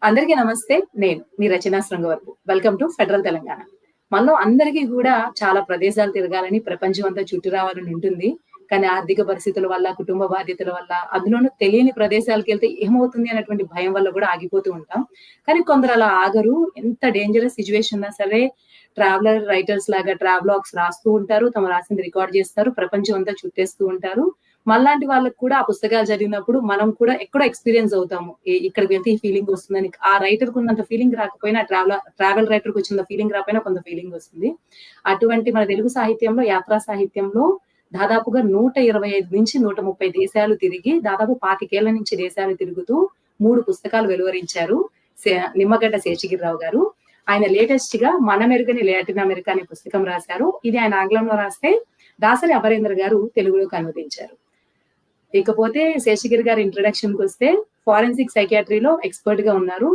అందరికీ నమస్తే. నేను మీ Rachana Srungavarapu. Welcome to federal Telangana. మనలో అందరికీ కూడా చాలా ప్రదేశాలు తిరగాలని, ప్రపంచం అంతా చుట్టి రావాలని ఉంటుంది. కానీ ఆర్థిక పరిస్థితుల వల్ల, కుటుంబ బాధ్యతల వల్ల, అందులోనూ తెలియని ప్రదేశాలకెళ్తే ఏమవుతుంది అనేటువంటి భయం వల్ల కూడా ఆగిపోతూ ఉంటాం. కానీ కొందరు అలా ఆగరు. ఎంత డేంజరస్ సిట్యుయేషన్ ఉన్నా సరే ట్రావెలర్ రైటర్స్ లాగా ట్రావెలాగ్స్ రాస్తూ ఉంటారు. తమ రాసింది రికార్డ్ చేస్తారు. ప్రపంచం అంతా చుట్టేస్తూ ఉంటారు. మనలాంటి వాళ్ళకి కూడా ఆ పుస్తకాలు చదివినప్పుడు మనం కూడా ఎక్కడో ఎక్స్‌పీరియన్స్ అవుతాము. ఇక్కడికి వెళ్తే ఈ ఫీలింగ్ వస్తుందని. ఆ రైటర్‌కి ఉన్నంత ఫీలింగ్ రాకపోయినా ట్రావెల్ రైటర్‌కి వచ్చినంత ఫీలింగ్ రాకపోయినా కొంత ఫీలింగ్ వస్తుంది. అటువంటి మన తెలుగు సాహిత్యంలో, యాత్రా సాహిత్యంలో దాదాపుగా 125 నుంచి 130 దేశాలు తిరిగి, దాదాపు 25 ఏళ్ల నుంచి దేశాలు తిరుగుతూ 3 పుస్తకాలు వెలువరించారు. నిమ్మగడ్డ శేషగిరిరావు గారు. ఆయన లేటెస్ట్‌గా 'మనమెరుగని లాటిన్ అమెరికా' అనే పుస్తకం రాశారు. ఇది ఆయన ఆంగ్లంలో రాస్తే, దాసరి అమరేంద్ర గారు తెలుగులోకి అనువదించారు. ఇకపోతే శేషగిరి గారి ఇంట్రడక్షన్‌కొస్తే ఫోరెన్సిక్ సైకియాట్రీలో ఎక్స్‌పర్ట్‌గా ఉన్నారు.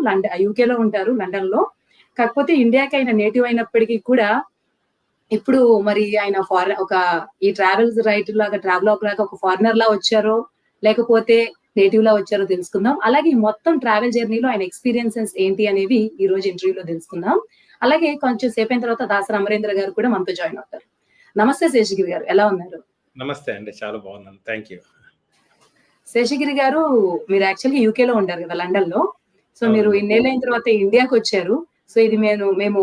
యూకేలో ఉంటారు, లండన్‌లో. కాకపోతే ఇండియాకి ఆయన నేటివ్ అయినప్పటికీ కూడా ఇప్పుడు మరి ఆయన ఈ ట్రావెల్స్ రైటర్ లాగా, ట్రావెలాగ్ లాగా ఒక ఫారినర్‌లా వచ్చారో, లేకపోతే నేటివ్‌లా వచ్చారో తెలుసుకుందాం. అలాగే ఈ మొత్తం ట్రావెల్ జర్నీలో ఆయన ఎక్స్‌పీరియన్సెస్ ఏంటి అనేవి ఈ రోజు ఇంటర్వ్యూలో తెలుసుకుందాం. అలాగే కొంచెం సేపయిన తర్వాత దాసరి అమరేంద్ర గారు కూడా మనతో జాయిన్ అవుతారు. నమస్తే శేషగిరి గారు. ఎలా ఉన్నారు? నమస్తే అండి. చాలా బాగున్నాను. థాంక్యూ. శేషగిరి గారు, మీరు యాక్చువల్‌గా యూకేలో ఉంటారు కదా, లండన్‌లో. సో మీరు ఇన్నేళ్లైన తర్వాత ఇండియాకొచ్చారు. సో ఇది మేము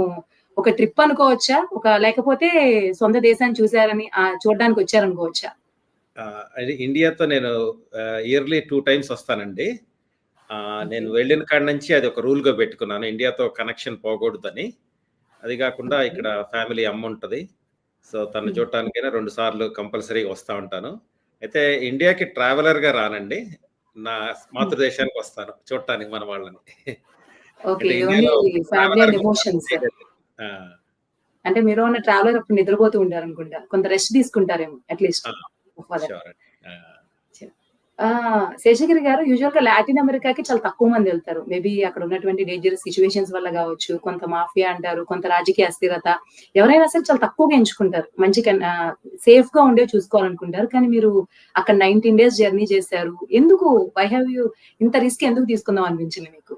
ఒక ట్రిప్ అనుకోవచ్చా? లేకపోతే సొంత దేశాన్ని చూసారని చూడడానికి వచ్చారనుకోవచ్చా? అది ఇండియాతో నేను ఇయర్‌లీ 2 టైమ్స్ వస్తానండి. నేను వెళ్ళిన కాడ నుంచి అది ఒక రూల్‌గా పెట్టుకున్నాను. ఇండియాతో కనెక్షన్ పోకూడదని. అది కాకుండా ఇక్కడ ఫ్యామిలీ అమ్మ ఉంటది. సో తనని చూడటానికైనా 2 సార్లు కంపల్సరీగా వస్తా ఉంటాను. అయితే ఇండియాకి ట్రావెలర్‌గా రానండి. నా మాతృదేశానికి వస్తాను చూడటానికి మన వాళ్ళని. Okay. Only family and emotions. అంటే మీరు ఉన్న ట్రావెలర్ అప్పుడు నిద్రపోతూ ఉంటారనుకుంటా. కొంత రెస్ట్ తీసుకుంటారేమో అట్‌లీస్ట్. శేషగిరి గారు, యూజువల్‌గా లాటిన్ అమెరికాకి చాలా తక్కువ మంది వెళ్తారు. మేబీ అక్కడ ఉన్నటువంటి డేంజరస్ సిట్యుయేషన్స్ వల్ల కావచ్చు, కొంత మాఫియా అంటారు, కొంత రాజకీయ అస్థిరత. ఎవరైనా సరే చాలా తక్కువగా ఎంచుకుంటారు. సేఫ్‌గా ఉండేవి చూసుకోవాలనుకుంటారు. కానీ మీరు అక్కడ 19 డేస్ జర్నీ చేశారు. ఎందుకు? వై హావ్ యూ ఇంత రిస్క్ ఎందుకు తీసుకుందాం అనిపించింది మీకు?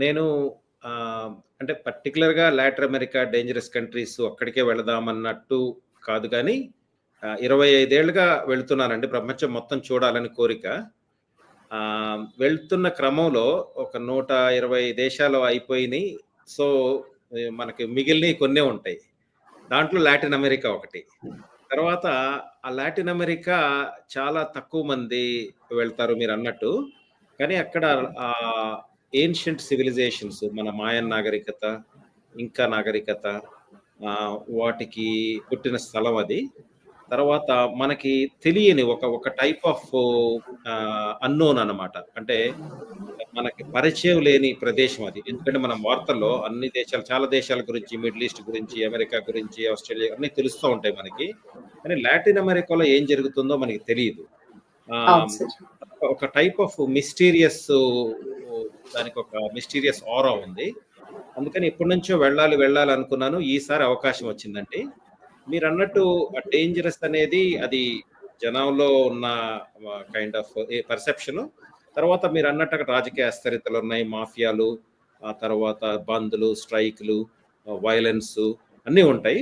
నేను అంటే పర్టిక్యులర్‌గా లాటిన్ అమెరికా డేంజరస్ కంట్రీస్ అక్కడికే వెళదామన్నట్టు కాదు గానీ 25 ఏళ్లుగా వెళ్తున్నానండి. ప్రపంచం మొత్తం చూడాలని కోరిక. వెళ్తున్న క్రమంలో ఒక 120 దేశాలు అయిపోయినాయి. సో మనకి మిగిలినవి కొన్నే ఉంటాయి. దాంట్లో లాటిన్ అమెరికా ఒకటి. తర్వాత ఆ లాటిన్ అమెరికా చాలా తక్కువ మంది వెళ్తారు మీరన్నట్టు. కానీ అక్కడ ఏన్షియంట్ సివిలైజేషన్స్, మన మాయన్ నాగరికత, ఇంకా నాగరికత, వాటికి పుట్టిన స్థలం అది. తర్వాత మనకి తెలియని ఒక టైప్ ఆఫ్ అన్నోన్ అన్నమాట. అంటే మనకి పరిచయం లేని ప్రదేశం అది. ఎందుకంటే మనం వార్తల్లో అన్ని దేశాలు, చాలా దేశాల గురించి, మిడిల్ ఈస్ట్ గురించి, అమెరికా గురించి, ఆస్ట్రేలియా అన్నీ తెలుస్తూ ఉంటాయి మనకి. కానీ లాటిన్ అమెరికాలో ఏం జరుగుతుందో మనకి తెలీదు. ఒక టైప్ ఆఫ్ మిస్టీరియస్, దానికి ఒక మిస్టీరియస్ ఆరా ఉంది. అందుకని ఎప్పటి నుంచో వెళ్ళాలి అనుకున్నాను. ఈసారి అవకాశం వచ్చిందండి. మీరన్నట్టు డేంజరస్ అనేది అది జనంలో ఉన్న కైండ్ ఆఫ్ పర్సెప్షన్. తర్వాత మీరన్నట్టు అక్కడ రాజకీయ అస్థిరతలు ఉన్నాయి, మాఫియాలు, ఆ తర్వాత బంద్లు, స్ట్రైక్లు, వైలెన్స్ అన్నీ ఉంటాయి.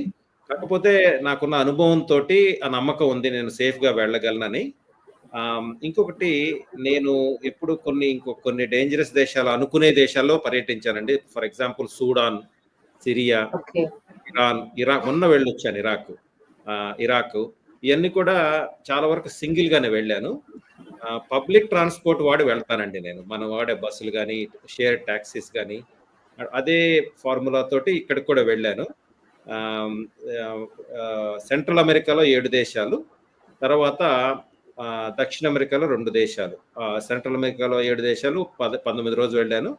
కాకపోతే నాకున్న అనుభవంతోటి ఆ నమ్మకం ఉంది నేను సేఫ్‌గా వెళ్ళగలనని. ఇంకొకటి, నేను ఎప్పుడు కొన్ని డేంజరస్ దేశాలు అనుకునే దేశాల్లో పర్యటించానండి. For example Sudan, Syria, Iran, మొన్న వెళ్ళొచ్చాను ఇరాక్. ఇవన్నీ కూడా చాలా వరకు సింగిల్ గానే వెళ్ళాను. పబ్లిక్ ట్రాన్స్‌పోర్ట్ వాడి వెళ్తానండి నేను. మనం వాడే బస్సులు గానీ, షేర్ టాక్సీస్ గానీ, అదే ఫార్ములా తోటి ఇక్కడికి కూడా వెళ్ళాను. సెంట్రల్ అమెరికాలో 7 దేశాలు, తర్వాత దక్షిణ అమెరికాలో 2 దేశాలు. సెంట్రల్ అమెరికాలో 7 దేశాలు, 19 రోజులు వెళ్ళాను.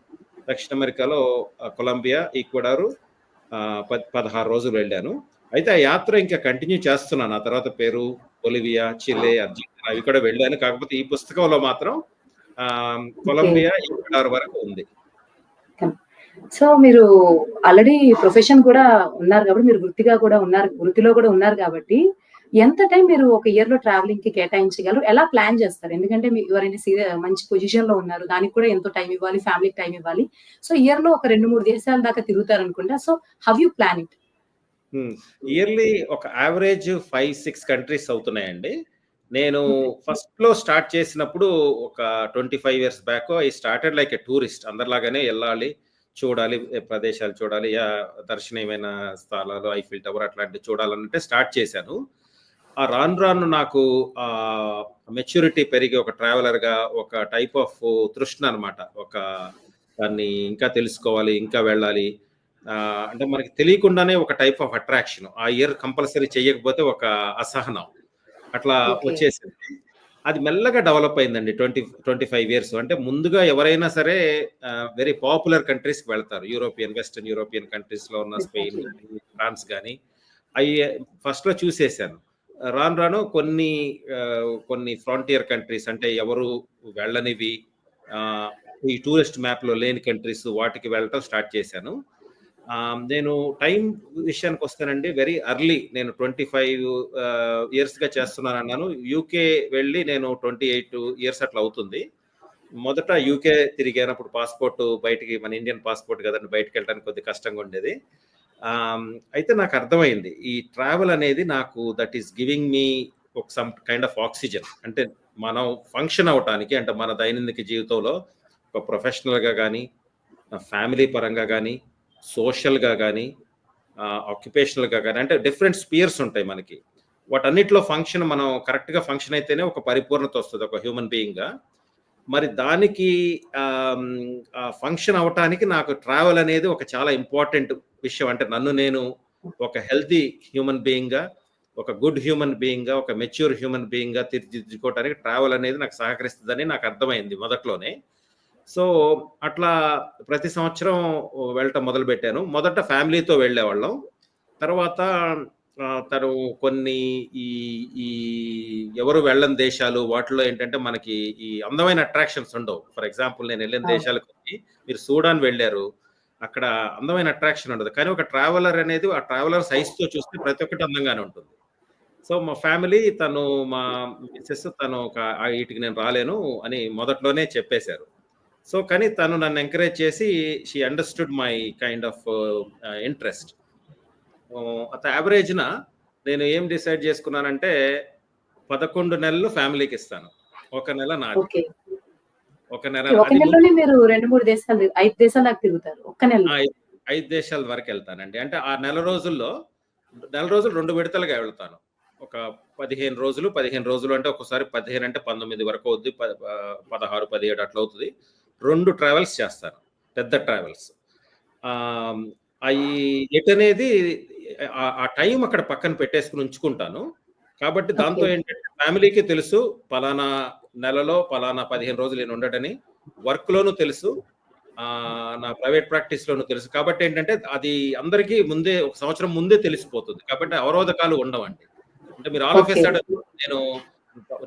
దక్షిణ అమెరికాలో కొలంబియా, ఈక్వెడారు 16 రోజులు వెళ్ళాను. అయితే ఆ యాత్ర ఇంకా కంటిన్యూ చేస్తున్నాను. ఆ తర్వాత పెరు, బొలివియా, చిలే, అర్జెంటీనా అవి కూడా వెళ్ళాను. కాకపోతే ఈ పుస్తకంలో మాత్రం కొలంబియా, ఈక్వెడార్ వరకు ఉంది. సో మీరు ఆల్రెడీ ప్రొఫెషన్ కూడా ఉన్నారు కాబట్టి, మీరు వృత్తిలో కూడా ఉన్నారు కాబట్టి, ఎంత టైం మీరు ఒక ఇయర్‌లో ట్రావెలింగ్‌కి కేటాయించగలరు? ఎలా ప్లాన్ చేస్తారు? ఎందుకంటే యూ ఆర్ ఇన్ మంచి పొజిషన్‌లో ఉన్నారు. దానికి కూడా ఎంతో టైం ఇవ్వాలి. ఫ్యామిలీకి టైం ఇవ్వాలి. సో, ఇయర్‌లో ఒక 2, 3 దేశాల దాకా తిరుగుతారనుకుంటా. So, how you plan it? Yearly ఒక యావరేజ్ 5, 6 కంట్రీస్ అవుతున్నాయండి. నేను ఓకే. ఫస్ట్‌లో స్టార్ట్ చేసినప్పుడు ఒక 25 years back I started like a tourist. అందరిలాగానే ఎళ్ళాలి, చూడాలి, ప్రదేశాలు చూడాలి, దర్శనీయమైన స్థలాలు, ఐఫిల్ టవర్ అట్లాంటివి చూడాలనంటే స్టార్ట్ చేశాను. రాను రాను నాకు మెచ్యూరిటీ పెరిగి ఒక ట్రావెలర్‌గా ఒక టైప్ ఆఫ్ తృష్ణ అనమాట. దాన్ని ఇంకా తెలుసుకోవాలి, ఇంకా వెళ్ళాలి. అంటే మనకి తెలియకుండానే ఒక టైప్ ఆఫ్ అట్రాక్షన్. ఆ ఇయర్ కంపల్సరీ చెయ్యకపోతే ఒక అసహనం. అట్లా ఓకే. వచ్చేసింది. అది మెల్లగా డెవలప్ అయిందండి. 25 ఇయర్స్. అంటే ముందుగా ఎవరైనా సరే వెరీ పాపులర్ కంట్రీస్‌కి వెళ్తారు. వెస్టర్న్ యూరోపియన్ కంట్రీస్‌లో ఉన్న స్పెయిన్ ఎగ్జాక్ట్‌లీ. గాని, ఫ్రాన్స్ గాని అయి ఫస్ట్‌లో చూసేసాను. రాను రాను కొన్ని ఫ్రాంటియర్ కంట్రీస్ అంటే ఎవరు వెళ్ళనివి, ఆహ్, ఈ టూరిస్ట్ మ్యాప్‌లో లేని కంట్రీస్ వాటికి వెళ్ళటం స్టార్ట్ చేశాను. నేను టైం విషయానికొస్తేనండి వెరీ ఎర్లీ నేను 25 ఇయర్స్‌గా చేస్తున్నానన్నాను. యూకే వెళ్ళి నేను 28 ఇయర్స్ అట్లా అవుతుంది. మొదట యూకే తిరిగాను. అప్పుడు పాస్‌పోర్ట్ బయటికి మన ఇండియన్ పాస్‌పోర్ట్ కదండీ! బయటికెళ్ళడానికి కొద్దిగా కష్టంగా ఉండేది. అయితే నాకు అర్థమైంది. ఈ ట్రావెల్ అనేది నాకు that is giving me some kind of oxygen. అంటే మనం ఫంక్షన్ అవ్వటానికి అంటే మన దైనందిక జీవితంలో ఒక ప్రొఫెషనల్‌గా గాని, ఫ్యామిలీ పరంగా గాని, సోషల్‌గా గాని, ఆక్యుపేషనల్‌గా గాని అంటే డిఫరెంట్ స్పియర్స్ ఉంటాయి మనకి. వాటన్నిటిలో మనం కరెక్ట్‌గా ఫంక్షన్ అయితేనే ఒక పరిపూర్ణత వస్తది ఒక హ్యూమన్ బీయింగ్‌గా. మరి దానికి ఫంక్షన్ అవ్వటానికి నాకు ట్రావెల్ అనేది ఒక చాలా ఇంపార్టెంట్ విషయం. అంటే నన్ను నేను ఒక హెల్తీ హ్యూమన్ బీయింగ్‌గా, ఒక గుడ్ హ్యూమన్ బీయింగ్‌గా, ఒక మెచ్యూర్ హ్యూమన్ బీయింగ్‌గా తీర్చిదిద్దుకోవటానికి ట్రావెల్ అనేది నాకు సహకరిస్తదని నాకు అర్థమైంది మొదట్లోనే. సో, అట్లా ప్రతి సంవత్సరం వెళ్ళటం మొదలుపెట్టాను. మొదట ఫ్యామిలీతో వెళ్ళేవాళ్ళం. తర్వాత తను కొన్ని ఈ ఈ ఎవరు వెళ్ళని దేశాలు వాటిలో ఏంటంటే మనకి ఈ అందమైన అట్రాక్షన్స్ ఉండవు. ఫర్ ఎగ్జాంపుల్ నేనెళ్ళిన అవును. దేశాలకి మీరు సూడాన్ వెళ్లారు. అక్కడ అందమైన అట్రాక్షన్ ఉండదు. కానీ ఒక ట్రావెలర్ అనేది ఆ ట్రావెలర్ సైజ్‌తో చూస్తే ప్రతి ఒక్కటి అందంగానే ఉంటుంది. సో, మా ఫ్యామిలీ మా మిసెస్ తను ఈటికి నేను రాలేను అని మొదట్లోనే చెప్పేశారు. సో, కానీ తను నన్ను ఎంకరేజ్ చేసి she understood my kind of interest. యావరేజ్‌న నేను ఏం డిసైడ్ చేసుకున్నానంటే 11 నెలలు ఫ్యామిలీకిస్తాను. ఒక నెల నాది. ఓకే. ఒక నెల ఓకే. ఒక అది ముందు నెలలోనే మీరు 2, 3 దేశాలు 5 దేశాల దాకా తిరుగుతారు. ఒక్క నెలలో. 5 దేశాల వరకెళ్తానండి. అంటే ఆ నెల రోజుల్లో నెల రోజులు 2 విడతలుగా వెళ్తాను. ఒక 15 రోజులు అంటే ఒక్కోసారి 15 అంటే 19 వరకు అవుద్ది. 16, 17 అట్లా అవుతది. 2 ట్రావెల్స్ చేస్తాను. పెద్ద ట్రావెల్స్. ఆహ్, అయి ఎటనేది ఆ టైం అక్కడ పక్కన పెట్టేసుకొని ఉంచుకుంటాను. కాబట్టి ఓకే. దాంతో ఏంటంటే ఫ్యామిలీకి తెలుసు పలానా నెలలో పలానా 15 రోజులు నేను ఉండటని. వర్క్‌లోనూ తెలుసు. నా ప్రైవేట్ ప్రాక్టీస్‌లోనూ తెలుసు. కాబట్టి ఏంటంటే అది అందరికీ ముందే ఒక సంవత్సరం ముందే తెలిసిపోతుంది. కాబట్టి అవరోధకాలు ఉండవండి. అంటే మీరు all of a okay. Sudden నేను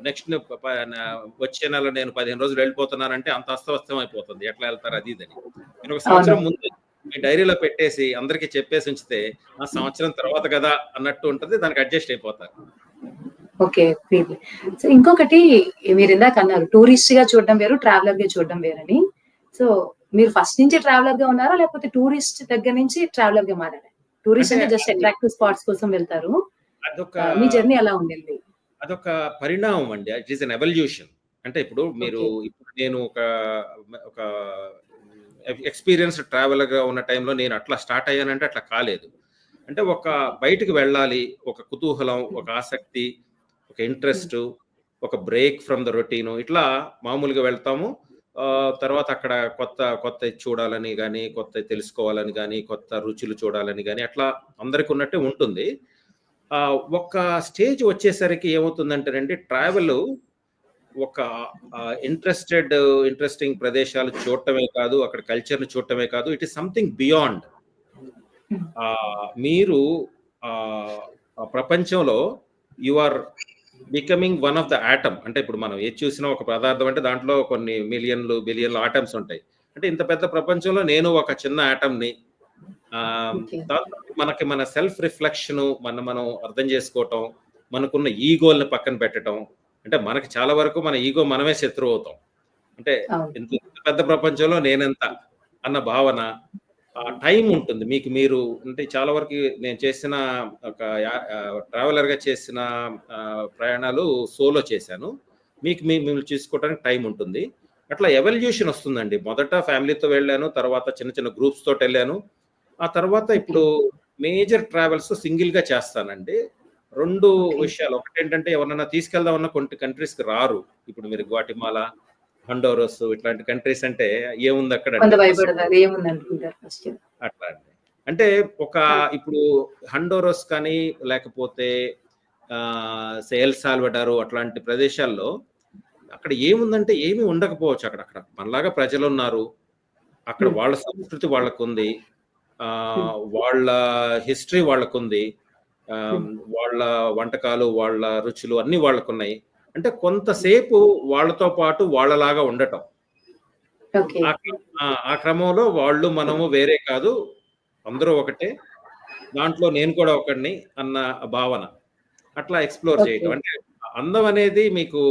నెక్స్ట్ ప ప న వచ్చే నెల నేను 15 రోజులు వెళ్ళిపోతున్నానంటే అంత అస్తవ్యస్తం అయిపోతుంది. ఎట్లా వెళ్తారు అది ఇదని. నేను ఒక సంవత్సరం అవునవును. ముందే మీ డైరీలో పెట్టేసి అందరికి చెప్పేసి ఉంచితే, ఆ సంవత్సరం తర్వాత గదా! అన్నట్టు ఉంటది. దానికి అడ్జస్ట్ అయిపోతారు. ఓకే. రియల్లీ. సో, ఇంకొకటి మీరిందాక అన్నారు టూరిస్ట్‌గా చూడడం వేరు, ట్రావెలర్‌గా చూడడం వేరని. సో, మీరు ఫస్ట్ నుంచి ట్రావెలర్‌గా ఉన్నారా? లేకపోతే టూరిస్ట్ దగ్గర నుంచి ట్రావెలర్‌గా మారారా? టూరిస్ట్ అంటే అంటే జస్ట్ అది అట్రాక్టివ్ స్పాట్స్ కోసం వెళ్తారు. అదొక మీ జర్నీ ఎలా ఉండింది? అదొక పరిణామం అండి. It is an evolution. అంటే ఓకే. ఇప్పుడు నేను ఒక ఎక్స్‌పీరియన్స్‌డ్ ట్రావెలర్‌గా ఉన్న టైంలో నేను అట్లా స్టార్ట్ అయ్యానంటే అట్లా కాలేదు. అంటే బయటికి వెళ్ళాలి. ఒక కుతూహలం, ఒక ఆసక్తి, ఒక హ్మ్. ఇంట్రెస్టు, ఒక బ్రేక్ ఫ్రమ్ ద రొటీను ఇట్లా మామూలుగా వెళ్తాము. తర్వాత అక్కడ కొత్తయి చూడాలని గాని, కొత్తయి తెలుసుకోవాలని గాని, కొత్త రుచులు చూడాలని గాని అట్లా అందరికున్నట్టే ఉంటుంది. ఒక స్టేజ్ వచ్చేసరికి ఏమవుతుందంటేనండి ట్రావెలు ఒక ఇంట్రెస్టింగ్ ప్రదేశాలు చూడటమే కాదు, అక్కడ కల్చర్‌ని చూడటమే కాదు, ఇట్ ఈస్ సంథింగ్ బియాండ్. హ్మ్. మీరు ఆహ్, ఆ ప్రపంచంలో you are becoming one of the atom. అంటే ఇప్పుడు మనం ఏది చూసినా ఒక పదార్థం అంటే దాంట్లో కొన్ని మిలియన్‌లు, బిలియన్‌లు ఆటమ్స్ ఉంటాయి. అంటే ఇంత పెద్ద ప్రపంచంలో నేను ఒక చిన్న ఆటమ్‌ని. ఓకే. దాంతో మన సెల్ఫ్ రిఫ్లెక్షను మనం అర్థం చేసుకోవటం, మనకున్న ఈగోల్ని పక్కన పెట్టడం. అంటే మనకి చాలా వరకు మన ఈగో మనమే శత్రువు అవుతాం. అంటే అవును. ఇంత పెద్ద ప్రపంచంలో నేనెంత అన్న భావన. టైం ఉంటుంది. మీరు అంటే చాలా వరకు నేను చేసిన ఒక ట్రావెలర్‌గా చేసిన ప్రయాణాలు సోలో చేశాను. మిమ్మల్ని చూసుకోవడానికి టైం ఉంటుంది. అట్లా ఎవల్యూషన్ వస్తుందండి. మొదట ఫ్యామిలీతో వెళ్ళాను. తర్వాత చిన్న చిన్న గ్రూప్స్ తోటెళ్ళాను. ఆ తర్వాత ఇప్పుడు మేజర్ ట్రావెల్స్ సింగిల్‌గా చేస్తానండి. 2 ఓకే. విషయాలు. ఒకటేంటంటే ఎవరినైనా తీసుకెళ్దామన్నా కొన్ని కంట్రీస్‌కి రారు. ఇప్పుడు మీరు గ్వాటిమాలా, హండోరస్ ఇట్లాంటి కంట్రీస్ అంటే ఏముందక్కడ కొంత అంటారు ఫస్ట్. భయపడతారు. ఏముందనుకుంటారు ఫస్ట్. అట్లా అండి. అంటే ఆ! ఇప్పుడు హండోరస్ కానీ లేకపోతే ఎల్ సాల్వడార్ అట్లాంటి ప్రదేశాల్లో అక్కడ ఏముందంటే ఏమీ ఉండకపోవచ్చు అక్కడ. అక్కడ మనలాగా ప్రజలున్నారు. అక్కడ హ్మ్. వాళ్ళ సంస్కృతి వాళ్ళకుంది. హ్మ్. వాళ్ళ హిస్టరీ వాళ్ళకుంది. హ్మ్. వాళ్ళ వంటకాలు, వాళ్ళ రుచులు అన్నీ వాళ్ళకున్నాయి. అంటే కొంతసేపు వాళ్ళతో పాటు వాళ్ళలాగా ఉండటం. ఓకే. ఆ క్రమంలో వాళ్ళు, మనము వేరే కాదు. అందరూ ఒకటే. దాంట్లో నేను కూడా ఒకడిని అన్న భావన. అట్లా ఎక్స్‌ప్లోర్ ఓకే. చేయటం. అంటే అందం అనేది మీకు